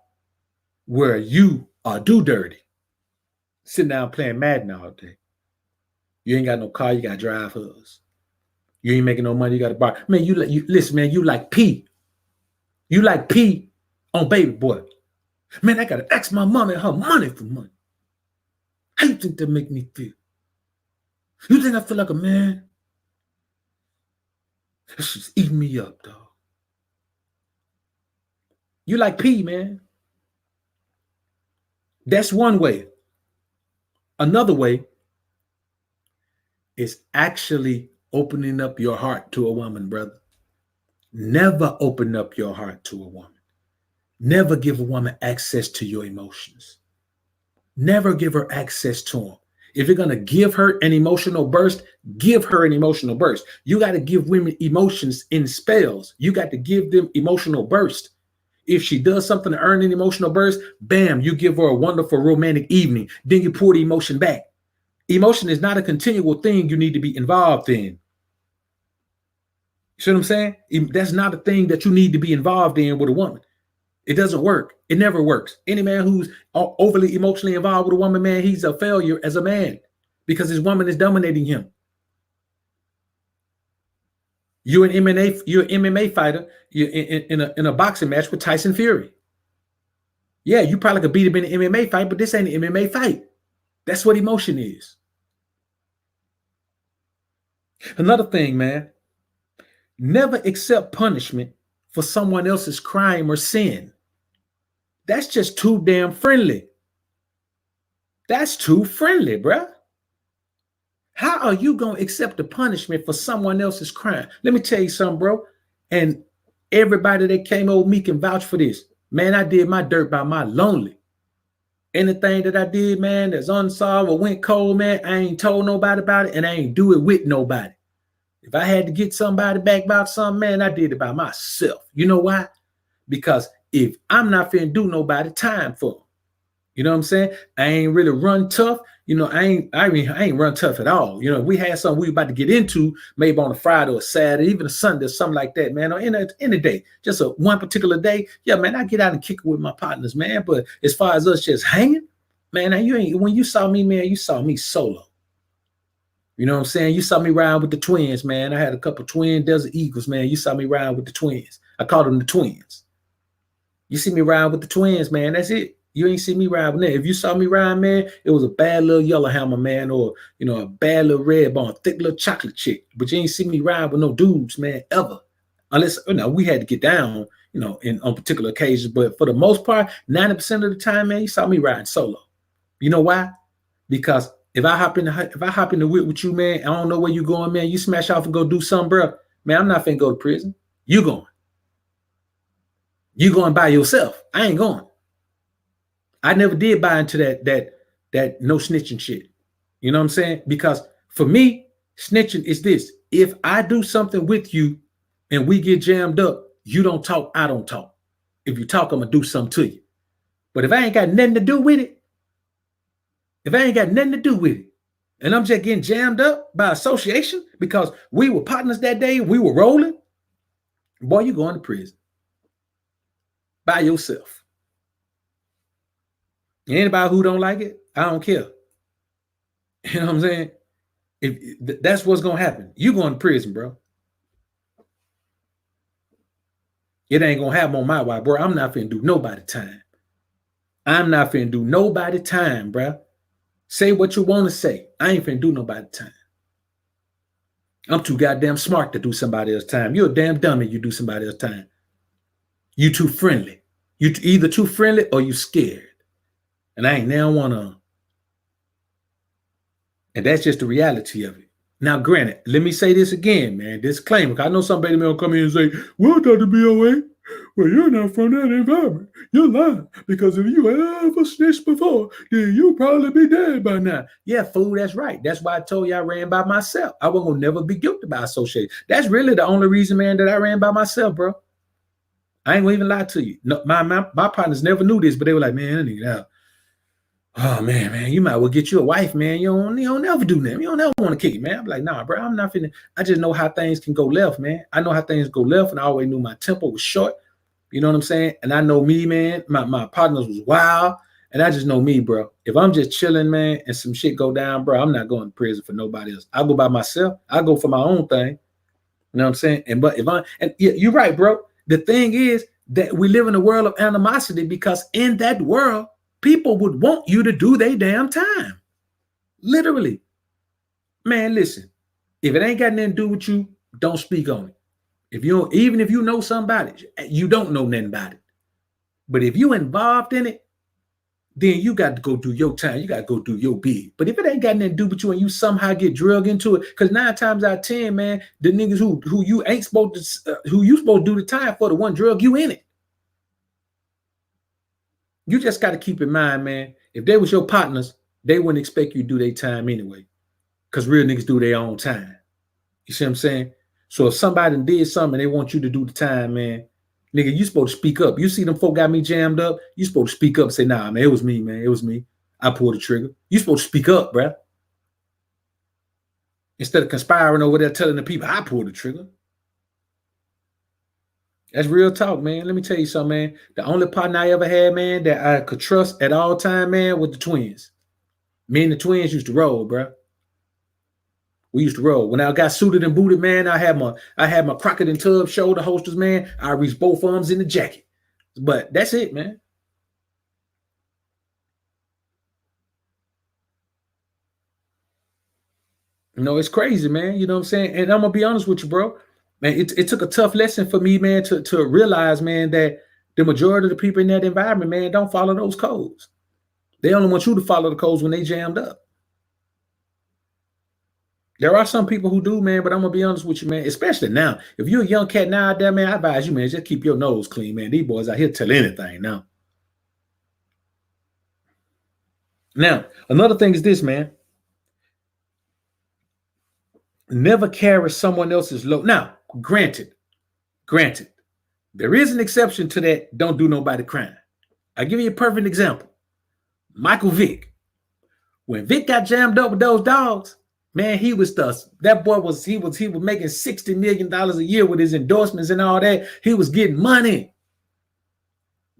where you are do dirty. Sitting down playing Madden all day. You ain't got no car. You got to drive hers. You ain't making no money. You got to borrow. Man, you listen, man. You like P. You like P on Baby Boy. Man, I got to ask my mom and her money for money. How you think that make me feel? You think I feel like a man? It's just eating me up, dog. You like P, man. That's one way. Another way is actually opening up your heart to a woman, brother. Never open up your heart to a woman. Never give a woman access to your emotions. Never give her access to them. If you're going to give her an emotional burst, give her an emotional burst. You got to give women emotions in spells. You got to give them emotional burst. If she does something to earn an emotional burst, bam, you give her a wonderful romantic evening. Then you pull the emotion back. Emotion is not a continual thing you need to be involved in. You see what I'm saying? That's not a thing that you need to be involved in with a woman. It doesn't work. It never works. Any man who's overly emotionally involved with a woman, man, he's a failure as a man because his woman is dominating him. You're an MMA fighter. You're in a boxing match with Tyson Fury. Yeah, you probably could beat him in an MMA fight, but this ain't an MMA fight. That's what emotion is. Another thing, man, never accept punishment for someone else's crime or sin. That's just too damn friendly. That's too friendly, bruh. How are you going to accept the punishment for someone else's crime? Let me tell you something, bro. And everybody that came over me can vouch for this. Man, I did my dirt by my lonely. Anything that I did, man, that's unsolved or went cold, man, I ain't told nobody about it and I ain't do it with nobody. If I had to get somebody back about something, man, I did it by myself. You know why? Because if I'm not finna do nobody, time for them. You know what I'm saying? I ain't really run tough. You know, I ain't run tough at all. You know, we had something we about to get into, maybe on a Friday or a Saturday, even a Sunday, or something like that, man, or in a day, just one particular day. Yeah, man, I get out and kick it with my partners, man. But as far as us just hanging, Man, now when you saw me, man, you saw me solo. You know what I'm saying? You saw me ride with the twins, man. I had a couple twin Desert Eagles, man. You saw me ride with the twins. I called them the twins. You see me ride with the twins, man. That's it. You ain't see me ride with them. If you saw me ride, man, it was a bad little yellow hammer, man, or a bad little red bone, thick little chocolate chick. But you ain't see me ride with no dudes, man, ever. Unless we had to get down, on particular occasions. But for the most part, 90% of the time, man, you saw me riding solo. You know why? Because if I hop in the whip with you, man, I don't know where you going, man. You smash off and go do something, bro. Man, I'm not finna go to prison. You going. You going by yourself. I ain't going. I never did buy into that no snitching shit. You know what I'm saying? Because for me, snitching is this. If I do something with you and we get jammed up, you don't talk, I don't talk. If you talk, I'm gonna do something to you. But if I ain't got nothing to do with it, and I'm just getting jammed up by association because we were partners that day, we were rolling, boy, you going to prison by yourself. Anybody who don't like it, I don't care. You know what I'm saying? If that's what's going to happen, you going to prison, bro. It ain't going to happen on my watch, bro. I'm not finna do nobody time. I'm not finna do nobody time, bro. Say what you want to say. I ain't finna do nobody time. I'm too goddamn smart to do somebody else's time. You're a damn dummy. You do somebody else's time. You too friendly. You either too friendly or you scared. And I ain't now want to. And that's just the reality of it. Now, granted, let me say this again, man. Disclaimer. I know somebody may come in and say, well, Dr. BOA, well, you're not from that environment. You're lying. Because if you ever snitched before, then you'll probably be dead by now. Yeah, fool, that's right. That's why I told you I ran by myself. I wasn't going to never be guilty by association. That's really the only reason, man, that I ran by myself, bro. I ain't going to even lie to you. No, my partners never knew this, but they were like, man, that nigga out. Oh, man, you might well get you a wife, man. You don't never do that. You don't never want to kick it, man. I'm like, nah, bro, I'm not finna. I just know how things can go left, man. I know how things go left, and I always knew my tempo was short. You know what I'm saying? And I know me, man. My partners was wild, and I just know me, bro. If I'm just chilling, man, and some shit go down, bro, I'm not going to prison for nobody else. I go by myself. I go for my own thing. You know what I'm saying? And you're right, bro. The thing is that we live in a world of animosity because in that world, people would want you to do their damn time. Literally. Man, listen. If it ain't got nothing to do with you, don't speak on it. Even if you know somebody, you don't know nothing about it. But if you involved in it, then you got to go do your time. You got to go do your bid. But if it ain't got nothing to do with you and you somehow get drugged into it, because 9 times out of 10, man, the niggas who you ain't supposed to, who you supposed to do the time for, the one drug you in it. You just got to keep in mind, man, if they was your partners, they wouldn't expect you to do their time anyway. Because real niggas do their own time. You see what I'm saying? So if somebody did something and they want you to do the time, man, nigga, you supposed to speak up. You see them folk got me jammed up, you supposed to speak up and say, nah, man, it was me, man. It was me. I pulled the trigger. You supposed to speak up, bruh. Instead of conspiring over there telling the people I pulled the trigger. That's real talk, man. Let me tell you something, man. The only partner I ever had, man, that I could trust at all time, man, was the twins. Me and the twins used to roll, bruh. We used to roll. When I got suited and booted, man, I had my Crockett and Tubbs shoulder holsters, man. I reached both arms in the jacket. But that's it, man. You know, it's crazy, man. You know what I'm saying? And I'm going to be honest with you, bro. Man, it took a tough lesson for me, man, to realize, man, that the majority of the people in that environment, man, don't follow those codes. They only want you to follow the codes when they jammed up. There are some people who do, man, but I'm going to be honest with you, man, especially now. If you're a young cat now out there, man, I advise you, man, just keep your nose clean, man. These boys out here tell anything now. Now, another thing is this, man. Never carry someone else's load. Now, granted, there is an exception to that. Don't do nobody crime. I'll give you a perfect example. Michael Vick. When Vick got jammed up with those dogs, man, he was making $60 million a year with his endorsements and all that. He was getting money.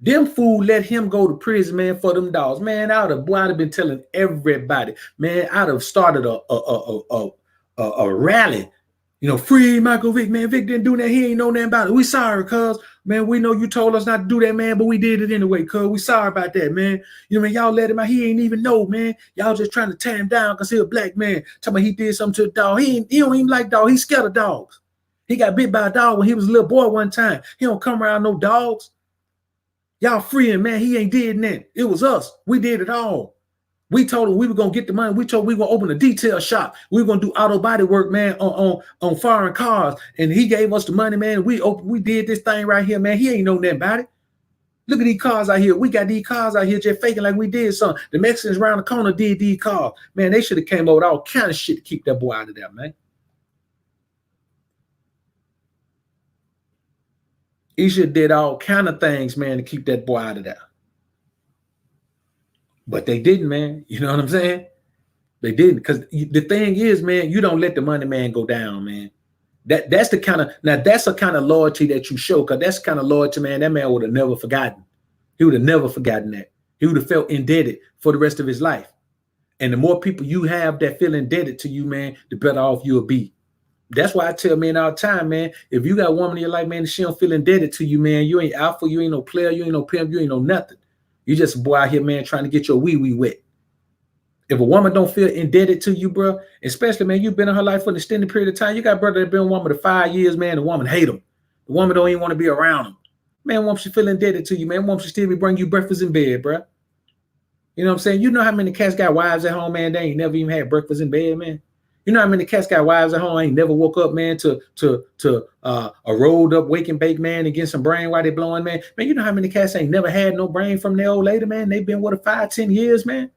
Them fool let him go to prison, man, for them dogs. Man, I'd have been telling everybody, man, I'd have started a rally. You know, free Michael Vick, man. Vick didn't do that. He ain't know nothing about it. We sorry, cuz. Man, we know you told us not to do that, man, but we did it anyway, cuz. We sorry about that, man. You know, man, y'all let him out. He ain't even know, man. Y'all just trying to tear him down because he a black man. Talking about he did something to a dog. He don't even like dogs. He's scared of dogs. He got bit by a dog when he was a little boy one time. He don't come around no dogs. Y'all free him, man. He ain't did nothing. It was us. We did it all. We told him we were gonna get the money. We told him we were gonna open a detail shop. We were gonna do auto body work, man, on foreign cars. And he gave us the money, man. We did this thing right here, man. He ain't know nothing about it. Look at these cars out here. We got these cars out here just faking like we did something. The Mexicans around the corner did these cars. Man, they should have came over with all kind of shit to keep that boy out of there, man. He should have did all kind of things, man, to keep that boy out of there. But they didn't, man. You know what I'm saying? They didn't. Because the thing is, man, you don't let the money man go down, man. That's the kind of, now that's a kind of loyalty that you show, because that's the kind of loyalty, man, that man would have never forgotten. He would have never forgotten that. He would have felt indebted for the rest of his life. And the more people you have that feel indebted to you, man, the better off you'll be. That's why I tell men all the time, man, if you got a woman in your life, man, and she don't feel indebted to you, man, you ain't alpha, you ain't no player, you ain't no pimp, you ain't no nothing. You just a boy out here, man, trying to get your wee-wee wet. If a woman don't feel indebted to you, bro, especially, man, you've been in her life for an extended period of time. You got a brother that been a woman for 5 years, man, the woman hate him. The woman don't even want to be around him. Man, won't she feel indebted to you, man? Won't she still be bringing you breakfast in bed, bro? You know what I'm saying? You know how many cats got wives at home, man, they ain't never even had breakfast in bed, man? You know how many cats got wives at home, ain't never woke up, man, to a rolled up wake and bake, man, and get some brain while they blowing, man? Man, you know how many cats ain't never had no brain from their old lady, man? They've been with her 5, 10 years, man.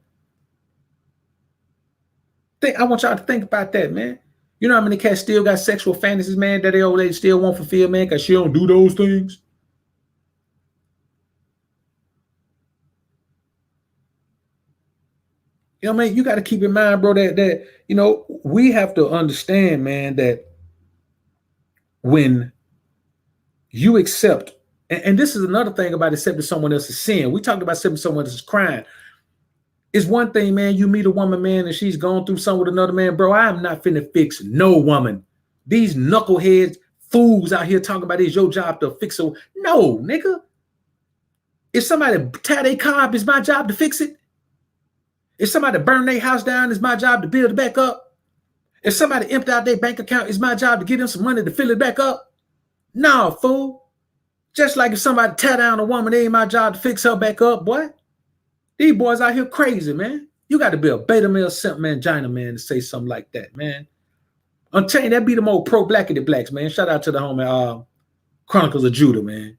I want y'all to think about that, man. You know how many cats still got sexual fantasies, man, that their old lady still won't fulfill, man, because she don't do those things? You know what I mean? You got to keep in mind, bro, that you know, we have to understand, man, that when you accept, and this is another thing about accepting someone else's sin. We talked about accepting someone else's crime. It's one thing, man, you meet a woman, man, and she's gone through something with another man, bro. I am not finna fix no woman. These knuckleheads, fools out here talking about it's your job to fix her. No, nigga. If somebody tear their car up, it's my job to fix it. If somebody burn their house down, it's my job to build it back up. If somebody empty out their bank account, it's my job to give them some money to fill it back up. No, fool. Just like if somebody tear down a woman, it ain't my job to fix her back up, boy. These boys out here crazy, man. You got to be a beta male simp mangina, man, to say something like that, man. I'm telling you, that be the more pro-blackity blacks, man. Shout out to the homie Chronicles of Judah, man.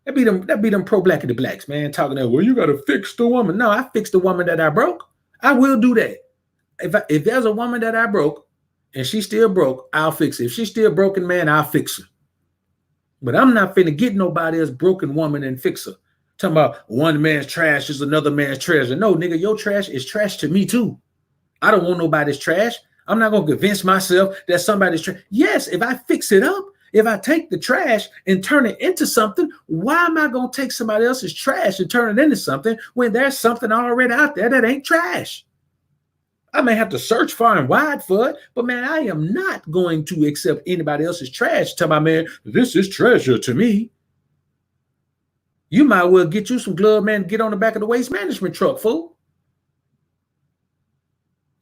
That be them pro-blackity blacks, man, talking that, well, you got to fix the woman. No, I fixed the woman that I broke. I will do that. If there's a woman that I broke and she's still broke, I'll fix it. If she's still broken, man, I'll fix her. But I'm not finna get nobody else broken woman and fix her. Talking about one man's trash is another man's treasure. No, nigga, your trash is trash to me too. I don't want nobody's trash. I'm not gonna convince myself that somebody's trash. Yes, if I fix it up, if I take the trash and turn it into something, why am I going to take somebody else's trash and turn it into something when there's something already out there that ain't trash? I may have to search far and wide for it, but man, I am not going to accept anybody else's trash. Tell my man, this is treasure to me. You might well get you some glove, man, get on the back of the waste management truck, fool.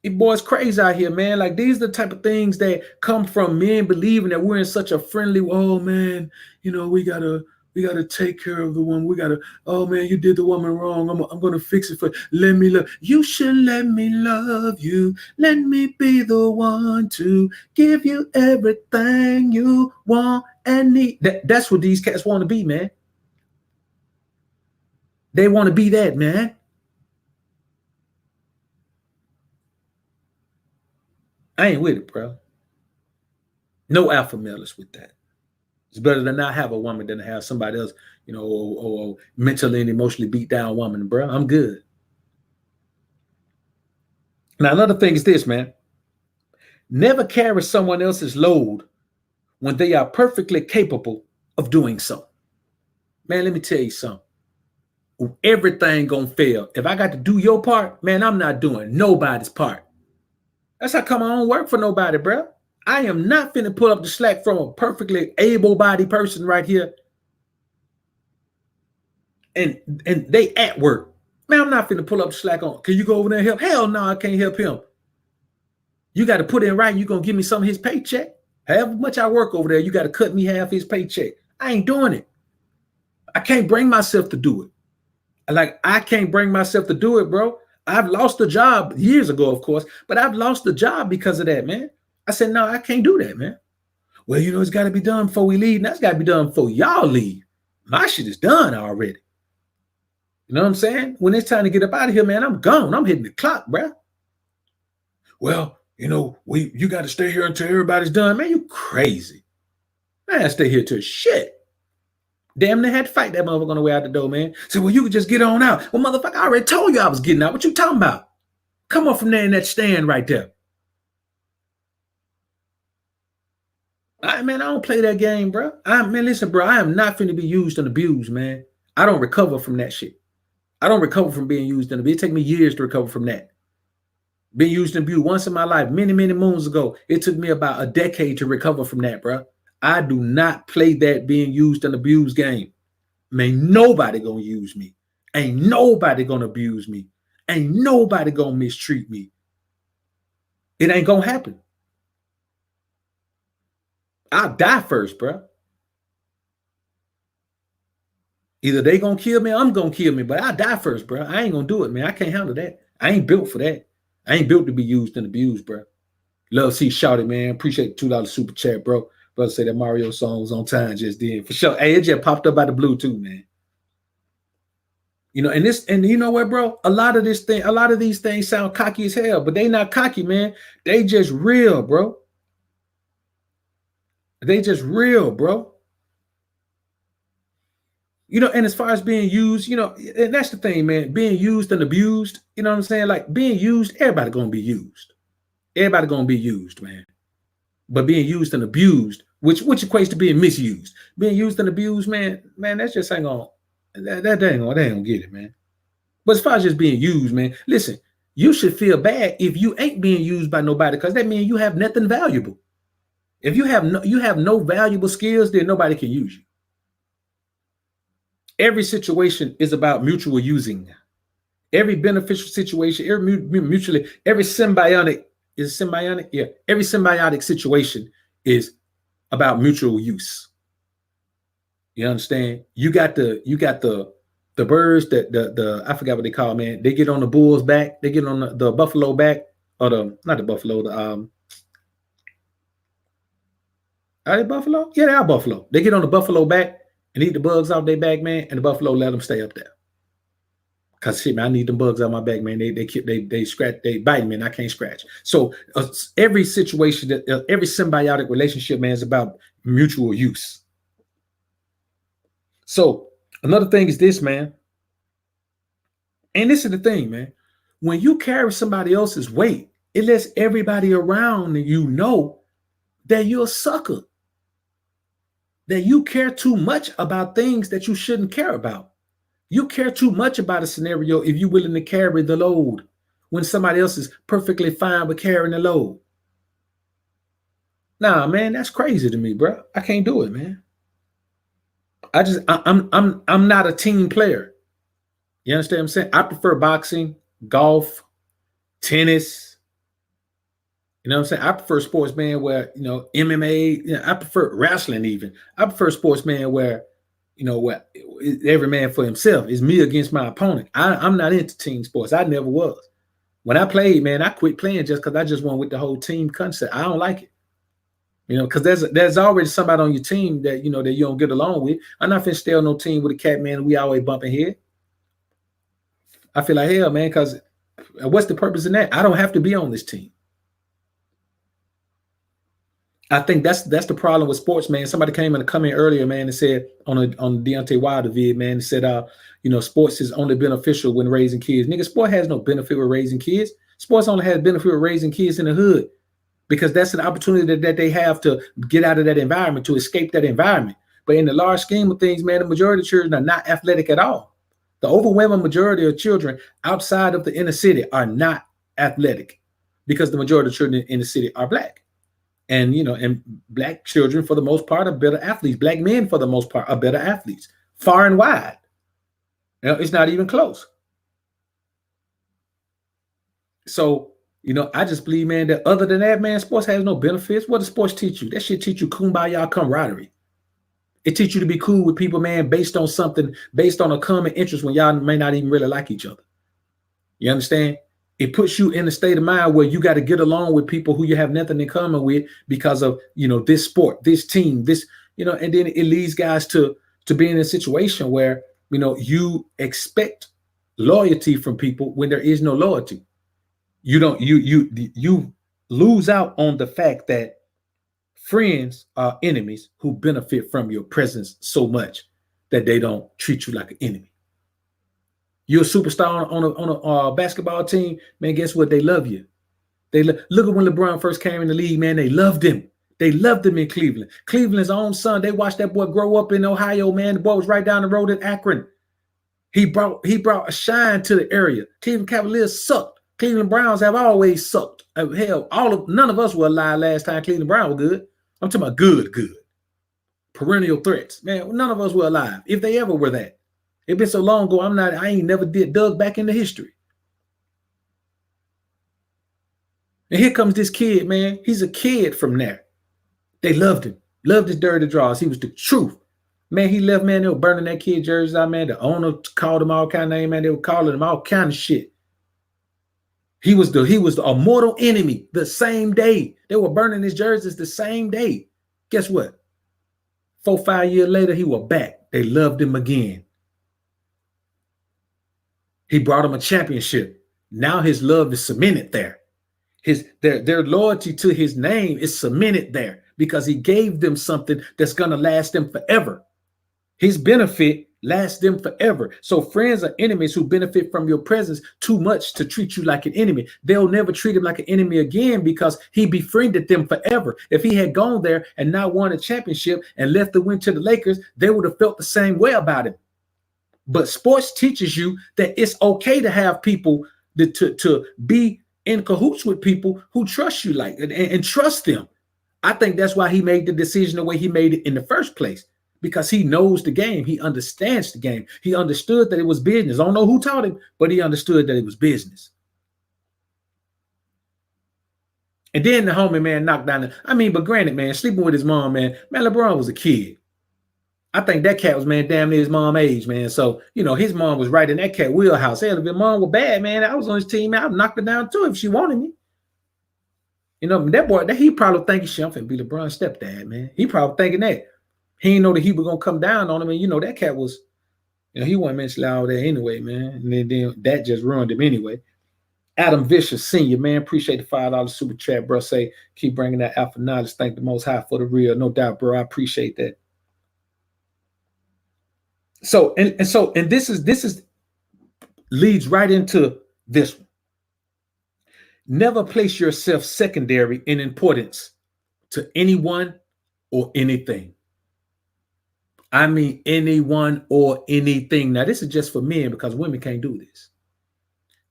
You boys crazy out here, man. Like, these are the type of things that come from men believing that we're in such a friendly, oh man, you know, we gotta take care of the woman. Oh man, you did the woman wrong. I'm gonna fix it for let me love. You should let me love you. Let me be the one to give you everything you want and need. That's what these cats want to be, man. They want to be that, man. I ain't with it, bro. No alpha male is with that. It's better to not have a woman than to have somebody else, you know, or mentally and emotionally beat down woman, bro. I'm good. Now, another thing is this, man. Never carry someone else's load when they are perfectly capable of doing so. Man, let me tell you something. everything gonna fail. If I got to do your part, man, I'm not doing nobody's part. That's how come I don't work for nobody, bro. I am not finna pull up the slack from a perfectly able-bodied person right here, and they at work. Man, I'm not finna pull up the slack on. Can you go over there and help? Hell no, I can't help him. You got to put in writing, you're gonna give me some of his paycheck. However much I work over there, you got to cut me half his paycheck. I ain't doing it. I can't bring myself to do it. Like, I can't bring myself to do it, bro. I've lost a job years ago, of course, but I've lost the job because of that, man. I said, no, I can't do that, man. Well, you know, it's got to be done before we leave. And that's got to be done before y'all leave. My shit is done already. You know what I'm saying? When it's time to get up out of here, man, I'm gone. I'm hitting the clock, bro. Well, you know, you got to stay here until everybody's done. Man, you crazy. Man, I stay here till shit. Damn, they had to fight that motherfucker on the way out the door, man. Say, well, you could just get on out. Well, motherfucker, I already told you I was getting out. What you talking about? Come on from there in that stand right there. All right, man, I don't play that game, bro. Man, listen, bro, I am not finna be used and abused, man. I don't recover from that shit. I don't recover from being used and abused. It take me years to recover from that. Being used and abused once in my life, many, many moons ago. It took me about a decade to recover from that, bro. I do not play that being used and abused game. Man, nobody gonna use me. Ain't nobody gonna abuse me. Ain't nobody gonna mistreat me. It ain't gonna happen. I'll die first, bro. Either they gonna kill me or I'm gonna kill me, but I'll die first, bro. I ain't gonna do it, man. I can't handle that. I ain't built for that. I ain't built to be used and abused, bro. Love see shouted, man. Appreciate the $2 super chat, bro. Brother say that Mario song was on time just then. For sure. Hey, it just popped up out the blue too, man. You know, and you know what, bro? A lot of these things sound cocky as hell, but they not cocky, man. They just real, bro. They just real, bro. You know, and as far as being used, you know, and that's the thing, man. Being used and abused, you know what I'm saying? Like being used, everybody gonna be used. Everybody gonna be used, man. But being used and abused, which equates to being misused. Being used and abused, man, that's just ain't gonna, they ain't gonna get it, man. But as far as just being used, man, listen, you should feel bad if you ain't being used by nobody, because that means you have nothing valuable. If you have no valuable skills, then nobody can use you. Every situation is about mutual using. Every beneficial situation, every symbiotic is symbiotic. Yeah, every symbiotic situation is about mutual use. You understand? You got the birds that the I forgot what they call, man. They get on the bull's back. They get on the buffalo back, or not the buffalo. Are they buffalo? Yeah, they are buffalo. They get on the buffalo back and eat the bugs off their back, man, and the buffalo let them stay up there. Cause shit, man, I need them bugs on my back, man. They scratch, they bite me, and I can't scratch. So every situation, every symbiotic relationship, man, is about mutual use. So another thing is this, man. And this is the thing, man. When you carry somebody else's weight, it lets everybody around you know that you're a sucker. That you care too much about things that you shouldn't care about. You care too much about a scenario if you're willing to carry the load when somebody else is perfectly fine with carrying the load. Nah, man, that's crazy to me, bro. I can't do it, man. I'm not a team player. You understand what I'm saying? I prefer boxing, golf, tennis. You know what I'm saying? I prefer sports, man, where, you know, MMA, you know, I prefer wrestling even. I prefer sports, man, where, you know, where every man for himself. Is me against my opponent. I'm not into team sports. I never was. When I played, man, I quit playing just because I just went with the whole team concept. I don't like it. You know, because there's already somebody on your team that, you know, that you don't get along with. I'm not finna stay on no team with a cat, man, and we always bumping head. I feel like hell, man, because what's the purpose in that? I don't have to be on this team. I think that's the problem with sports, man. Somebody came in a comment earlier, man, and said on Deontay Wilder vid, man, said, you know, sports is only beneficial when raising kids. Nigga, sport has no benefit with raising kids. Sports only has benefit with raising kids in the hood, because that's an opportunity that they have to get out of that environment, to escape that environment. But in the large scheme of things, man, the majority of children are not athletic at all. The overwhelming majority of children outside of the inner city are not athletic because the majority of children in the city are black. And and black children for the most part are better athletes. Black men for the most part are better athletes, far and wide. It's not even close. So, I just believe, man, that other than that, man, sports has no benefits. What does sports teach you? That shit teach you kumbaya camaraderie. It teach you to be cool with people, man, based on something, based on a common interest when y'all may not even really like each other. You understand? It puts you in a state of mind where you got to get along with people who you have nothing in common with because of, this sport, this team, this, and then it leads guys to be in a situation where, you expect loyalty from people when there is no loyalty. You lose out on the fact that friends are enemies who benefit from your presence so much that they don't treat you like an enemy. You're a superstar on a basketball team, man. Guess what? They love you. Look at when LeBron first came in the league, man. They loved him. They loved him in Cleveland. Cleveland's own son. They watched that boy grow up in Ohio, man. The boy was right down the road in Akron. He brought a shine to the area. Cleveland Cavaliers sucked. Cleveland Browns have always sucked. Hell, none of us were alive last time Cleveland Browns were good. I'm talking about good. Perennial threats. Man, none of us were alive, if they ever were that. It's been so long ago, I ain't never dug back into history. And here comes this kid, man. He's a kid from there. They loved him. Loved his dirty draws. He was the truth. Man, he left, man. They were burning that kid jerseys out, man. The owner called him all kind of names, man. They were calling him all kind of shit. He was a mortal enemy the same day. They were burning his jerseys the same day. Guess what? 4-5 years later, he was back. They loved him again. He brought him a championship. Now his love is cemented there. Their loyalty to his name is cemented there because he gave them something that's going to last them forever. His benefit lasts them forever. So friends are enemies who benefit from your presence too much to treat you like an enemy. They'll never treat him like an enemy again because he befriended them forever. If he had gone there and not won a championship and left the win to the Lakers, they would have felt the same way about him. But sports teaches you that it's okay to have people to be in cahoots with people who trust you and trust them. I think that's why he made the decision the way he made it in the first place, because he knows the game. He understands the game. He understood that it was business. I don't know who taught him, but he understood that it was business. And then the homie, man, knocked down but granted, man, sleeping with his mom, man, LeBron was a kid. I think that cat was, man, damn near his mom age, man. So, his mom was right in that cat wheelhouse. Hell, if your mom was bad, man, I was on his team, I'd knock her down too if she wanted me. That boy, he probably thinking, shit, I'm finna be LeBron's stepdad, man. He probably thinking that. He didn't know that he was going to come down on him. And, that cat was, he wasn't mentally out there anyway, man. And then that just ruined him anyway. Adam Vicious Sr., man, appreciate the $5 super chat, bro. Say, keep bringing that alpha knowledge. Thank the Most High for the real. No doubt, bro. I appreciate that. So this is leads right into this one. Never place yourself secondary in importance to anyone or anything. I mean anyone or anything. Now, this is just for men because women can't do this.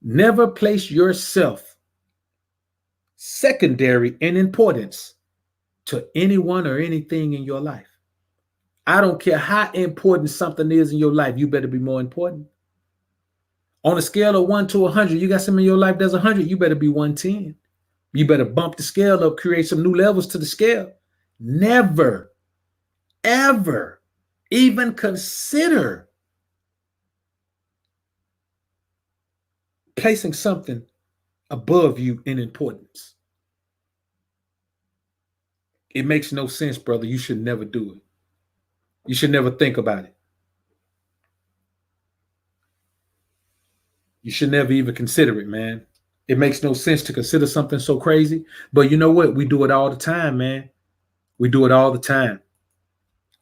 Never place yourself secondary in importance to anyone or anything in your life. I don't care how important something is in your life, you better be more important. On a scale of 1 to 100, you got something in your life that's 100, you better be 110. You better bump the scale up, create some new levels to the scale. Never, ever even consider placing something above you in importance. It makes no sense, brother. You should never do it. You should never think about it. You should never even consider it, man. It makes no sense to consider something so crazy. But you know what? We do it all the time, man. We do it all the time.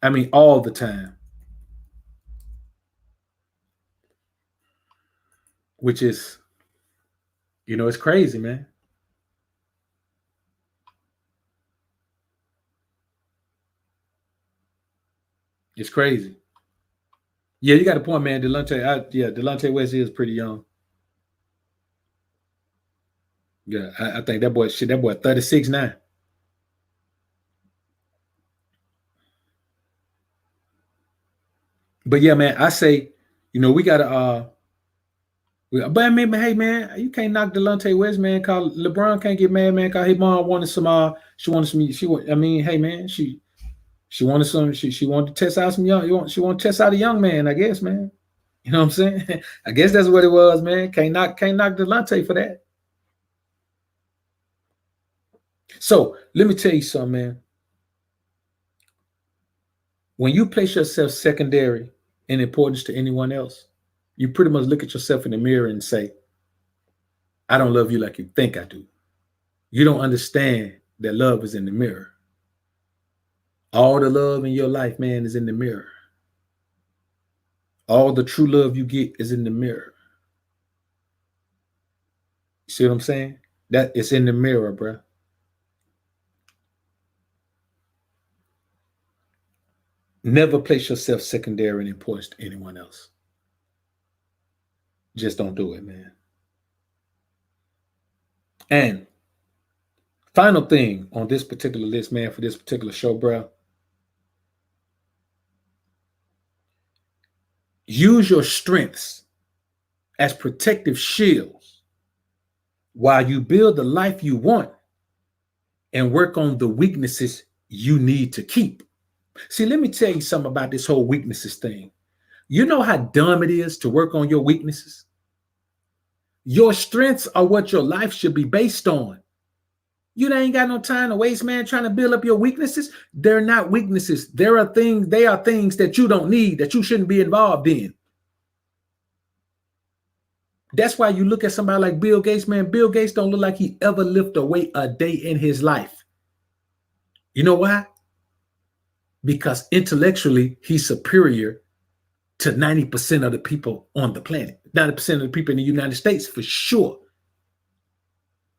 I mean, all the time. Which is, it's crazy, man. It's crazy. Yeah, you got a point, man. Delonte West is pretty young. Yeah, I think that boy 36 now. But yeah, man, I say, we gotta but I mean, hey man, you can't knock Delonte West, man. Cause LeBron can't get mad, man. Cause his mom wanted some she wanted some I mean, hey man, she wanted some she wanted to test out some she wanted to test out a young man, I guess, man. You know what I'm saying? I guess that's what it was, man. Can't knock Delonte for that. So let me tell you something, man. When you place yourself secondary in importance to anyone else, you pretty much look at yourself in the mirror and say, I don't love you like you think I do. You don't understand that love is in the mirror. All the love in your life, man, is in the mirror. All the true love you get is in the mirror. You see what I'm saying? That it's in the mirror, bro. Never place yourself secondary in importance to anyone else. Just don't do it, man. And final thing on this particular list, man, for this particular show, bro. Use your strengths as protective shields while you build the life you want and work on the weaknesses you need to keep. See, let me tell you something about this whole weaknesses thing. You know how dumb it is to work on your weaknesses? Your strengths are what your life should be based on. You ain't got no time to waste, man, trying to build up your weaknesses. They're not weaknesses. They are things that you don't need, that you shouldn't be involved in. That's why you look at somebody like Bill Gates, man. Bill Gates don't look like he ever lifted a weight a day in his life. You know why? Because intellectually, he's superior to 90% of the people on the planet, 90% of the people in the United States, for sure.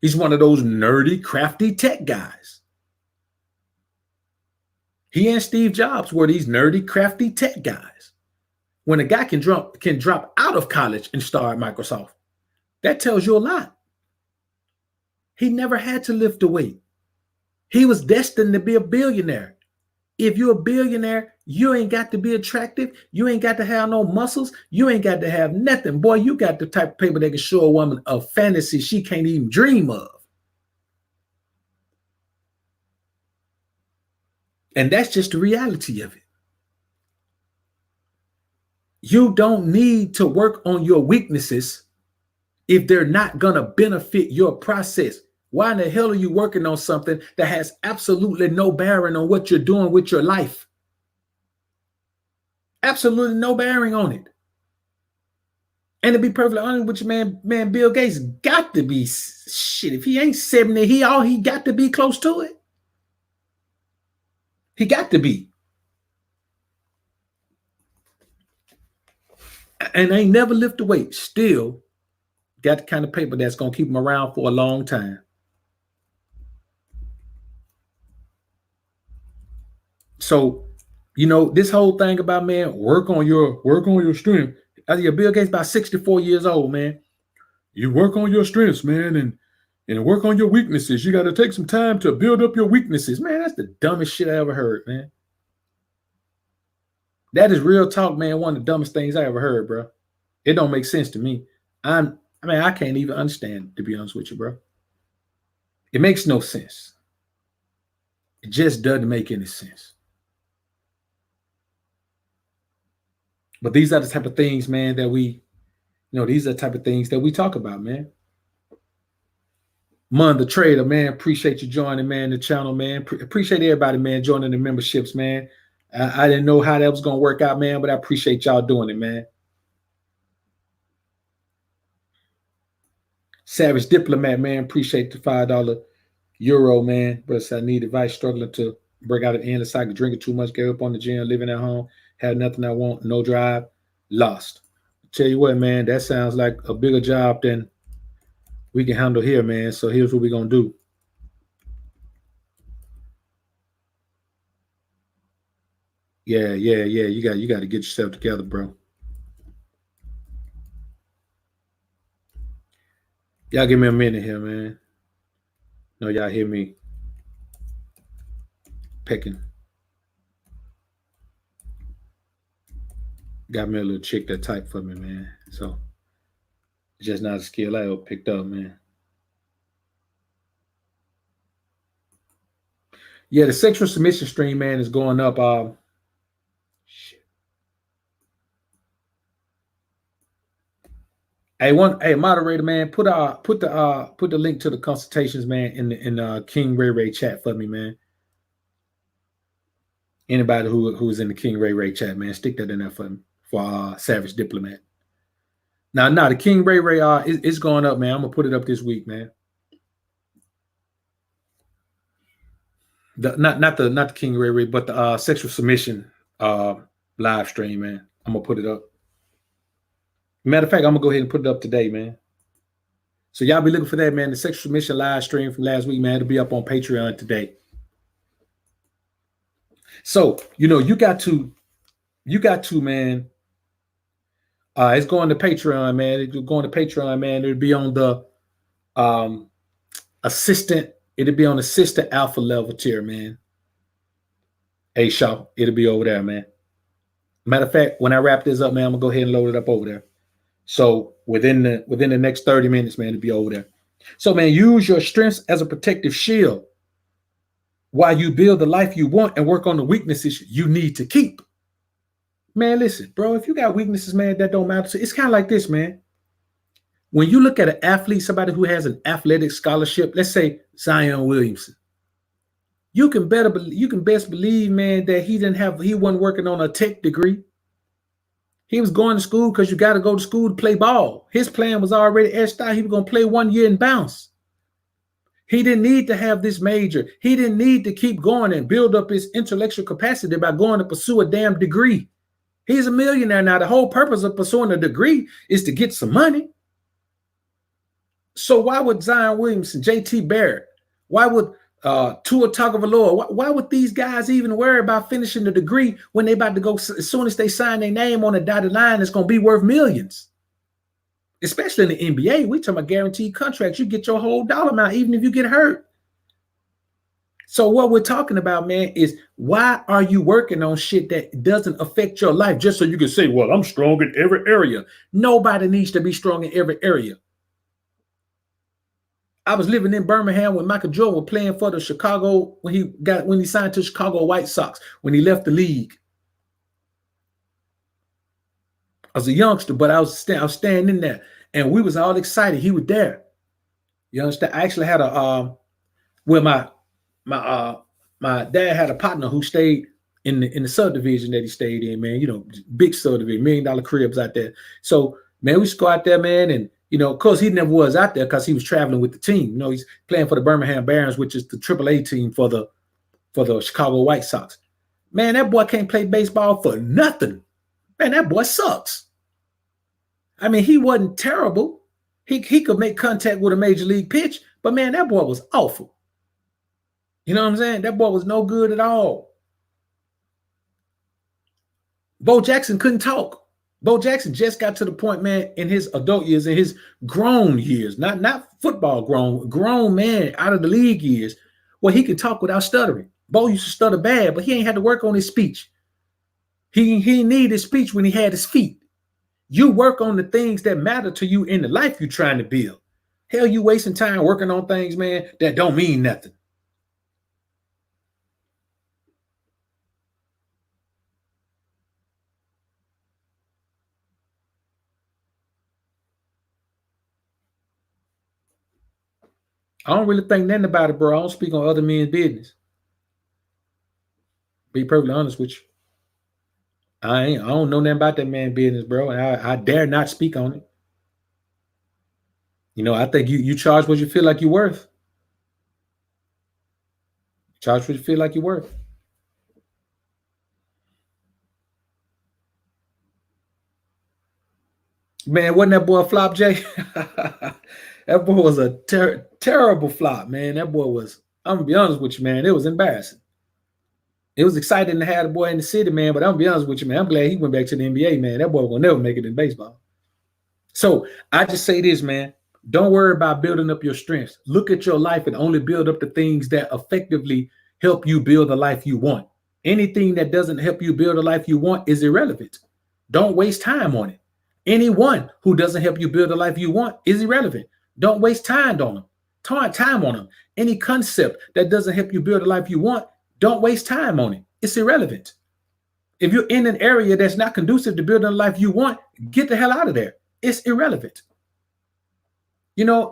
He's one of those nerdy, crafty tech guys. He and Steve Jobs were these nerdy, crafty tech guys. When a guy can drop out of college and start Microsoft, that tells you a lot. He never had to lift a weight. He was destined to be a billionaire. If you're a billionaire, you ain't got to be attractive. You ain't got to have no muscles. You ain't got to have nothing. Boy, you got the type of paper that can show a woman a fantasy she can't even dream of. And that's just the reality of it. You don't need to work on your weaknesses if they're not going to benefit your process. Why in the hell are you working on something that has absolutely no bearing on what you're doing with your life? Absolutely no bearing on it. And to be perfectly honest with you, man, Bill Gates got to be shit. If he ain't 70, he got to be close to it. He got to be. And ain't never lift a weight. Still got the kind of paper that's gonna keep him around for a long time. So, this whole thing about, man, work on your strength. Bill Gates about 64 years old, man. You work on your strengths, man, and work on your weaknesses. You got to take some time to build up your weaknesses. Man, that's the dumbest shit I ever heard, man. That is real talk, man. One of the dumbest things I ever heard, bro. It don't make sense to me. I can't even understand, to be honest with you, bro. It makes no sense. It just doesn't make any sense. But these are the type of things, man, that these are the type of things that we talk about, man. Mon the Trader, man, appreciate you joining, man, the channel, man. Appreciate everybody, man, joining the memberships, man. I didn't know how that was going to work out, man, but I appreciate y'all doing it, man. Savage Diplomat, man, appreciate the $5 euro, man. But I need advice, struggling to break out an endless cycle, drinking too much, gave up on the gym, living at home, had nothing I want, no drive, lost. Tell you what, man, that sounds like a bigger job than we can handle here, man. So here's what we're going to do. Yeah. You got to get yourself together, bro. Y'all give me a minute here, man. No, y'all hear me pecking. Got me a little chick that typed for me, man. So it's just not a skill I ever picked up, man. Yeah, the sexual submission stream, man, is going up. Shit. Hey, moderator, man, put the link to the consultations, man, in King Ray Ray chat for me, man. Anybody who's in the King Ray Ray chat, man, stick that in there for me for Savage Diplomat. Now, the King Ray Ray it's going up, man. I'm gonna put it up this week, man. Not the King Ray Ray, but the sexual submission live stream, man. I'm gonna put it up. Matter of fact, I'm gonna go ahead and put it up today, man. So y'all be looking for that, man. The sexual submission live stream from last week, man. It'll be up on Patreon today. So you got to, man. It's going to Patreon, man. It's going to Patreon, man. It'll be on the assistant. It'll be on assistant alpha level tier, man. Hey, Shaw, it'll be over there, man. Matter of fact, when I wrap this up, man, I'm gonna go ahead and load it up over there. So within the next 30 minutes, man, it'll be over there. So, man, use your strengths as a protective shield while you build the life you want and work on the weaknesses you need to keep. Man, listen, bro, if you got weaknesses, man, that don't matter. It's kind of like this, man. When you look at an athlete, somebody who has an athletic scholarship, let's say Zion Williamson, you can best believe, man, that he wasn't working on a tech degree. He was going to school because you got to go to school to play ball. His plan was already etched out. He was going to play 1 year and bounce. He didn't need to have this major. He didn't need to keep going and build up his intellectual capacity by going to pursue a damn degree. He's a millionaire now. The whole purpose of pursuing a degree is to get some money. So why would Zion Williamson, JT Barrett, why would Tua Tagovailoa, why would these guys even worry about finishing the degree when they about to go, as soon as they sign their name on a dotted line, it's going to be worth millions? Especially in the NBA, we talking about guaranteed contracts. You get your whole dollar amount, even if you get hurt. So what we're talking about, man, is why are you working on shit that doesn't affect your life just so you can say, well, I'm strong in every area? Nobody needs to be strong in every area. I was living in Birmingham when Michael Jordan was playing for the Chicago, when he signed to Chicago White Sox, when he left the league. I was a youngster, but I was standing in there, and we was all excited. He was there. You understand? I actually had my dad had a partner who stayed in the subdivision that he stayed in, man. Big subdivision, $1 million cribs out there. So, man, we used to go out there, man, and of course, he never was out there because he was traveling with the team. He's playing for the Birmingham Barons, which is the AAA team for the Chicago White Sox. Man, that boy can't play baseball for nothing. Man, that boy sucks. I mean, he wasn't terrible. He could make contact with a major league pitch, but man, that boy was awful. You know what I'm saying? That boy was no good at all. Bo Jackson couldn't talk. Bo Jackson just got to the point, man, in his adult years, in his grown years, not football grown man out of the league years, where he could talk without stuttering. Bo used to stutter bad, but he ain't had to work on his speech. He needed his speech when he had his feet. You work on the things that matter to you in the life you're trying to build. Hell, you wasting time working on things, man, that don't mean nothing. I don't really think nothing about it, bro. I don't speak on other men's business. Be perfectly honest with you. I don't know nothing about that man's business, bro. And I dare not speak on it. I think you charge what you feel like you're worth. Charge what you feel like you're worth. Man, wasn't that boy a flop, Jay? That boy was a terrible flop, man. That boy was, I'm going to be honest with you, man. It was embarrassing. It was exciting to have the boy in the city, man, but I'm going to be honest with you, man. I'm glad he went back to the NBA, man. That boy will never make it in baseball. So I just say this, man. Don't worry about building up your strengths. Look at your life and only build up the things that effectively help you build the life you want. Anything that doesn't help you build the life you want is irrelevant. Don't waste time on it. Anyone who doesn't help you build the life you want is irrelevant. Don't waste time on them. Time on them. Any concept that doesn't help you build the life you want, don't waste time on it. It's irrelevant. If you're in an area that's not conducive to building the life you want, get the hell out of there. It's irrelevant. You know,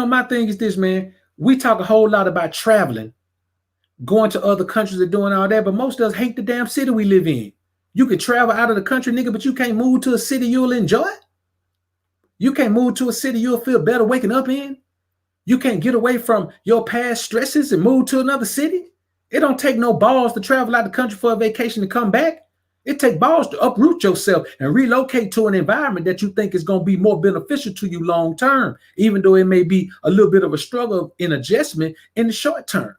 my thing is this, man. We talk a whole lot about traveling, going to other countries and doing all that, but most of us hate the damn city we live in. You can travel out of the country, nigga, but you can't move to a city you'll enjoy. You can't move to a city you'll feel better waking up in. You can't get away from your past stresses and move to another city. It don't take no balls to travel out the country for a vacation and come back. It takes balls to uproot yourself and relocate to an environment that you think is going to be more beneficial to you long term, even though it may be a little bit of a struggle in adjustment in the short term.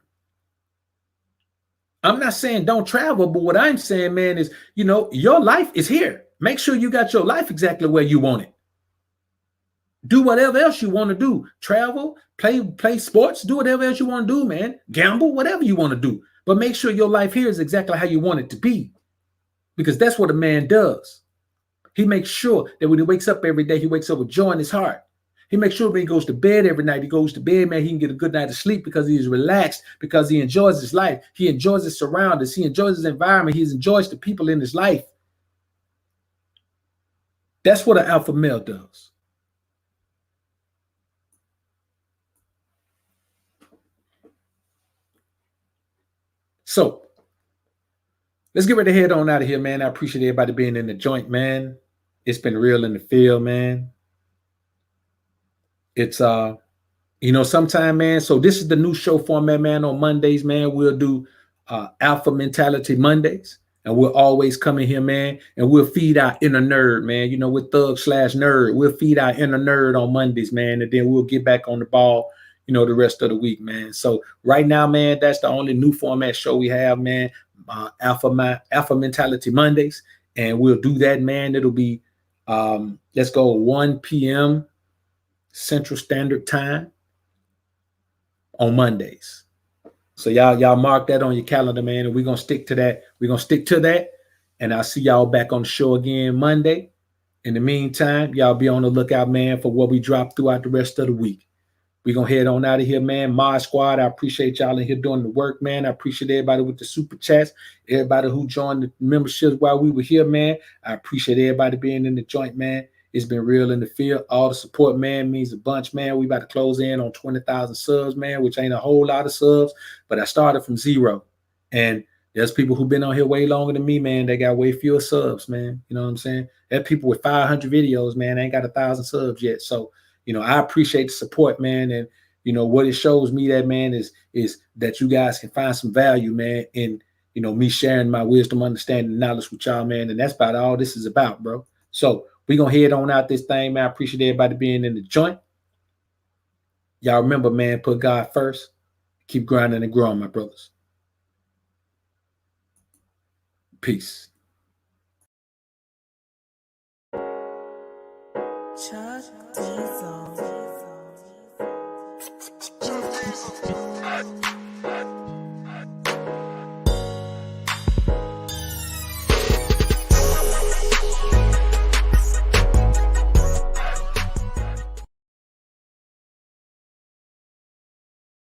I'm not saying don't travel, but what I'm saying, man, is, your life is here. Make sure you got your life exactly where you want it. Do whatever else you want to do. Travel, play sports, do whatever else you want to do, man. Gamble, whatever you want to do. But make sure your life here is exactly how you want it to be. Because that's what a man does. He makes sure that when he wakes up every day, he wakes up with joy in his heart. He makes sure when he goes to bed every night, he goes to bed, man, he can get a good night of sleep because he's relaxed, because he enjoys his life. He enjoys his surroundings. He enjoys his environment. He enjoys the people in his life. That's what an alpha male does. So let's get ready to head on out of here, man. I appreciate everybody being in the joint, man. It's been real in the field, man. It's sometime, man. So this is the new show format, man. On Mondays, man, we'll do Alpha Mentality Mondays, and we'll always come in here, man, and we'll feed our inner nerd, man. We're thug/nerd. We'll feed our inner nerd on Mondays, man, and then we'll get back on the ball, the rest of the week, man. So right now, man, that's the only new format show we have, man. Alpha Mentality Mondays, and we'll do that, man. It'll be let's go 1 p.m. Central Standard Time on Mondays. So y'all mark that on your calendar, man, and we're gonna stick to that. And I'll see y'all back on the show again Monday. In the meantime, y'all be on the lookout, man, for what we drop throughout the rest of the week. We're going to head on out of here, man. Mod Squad, I appreciate y'all in here doing the work, man. I appreciate everybody with the super chats, everybody who joined the memberships while we were here, man. I appreciate everybody being in the joint, man. It's been real in the field. All the support, man, means a bunch, man. We about to close in on 20,000 subs, man, which ain't a whole lot of subs, but I started from 0. And there's people who've been on here way longer than me, man. They got way fewer subs, man. You know what I'm saying? There's people with 500 videos, man. They ain't got 1,000 subs yet. So, I appreciate the support, man. And, what it shows me that, man, is that you guys can find some value, man, in, me sharing my wisdom, understanding, knowledge with y'all, man. And that's about all this is about, bro. So we're going to head on out this thing, man. I appreciate everybody being in the joint. Y'all remember, man, put God first. Keep grinding and growing, my brothers. Peace. Chuck Diesel.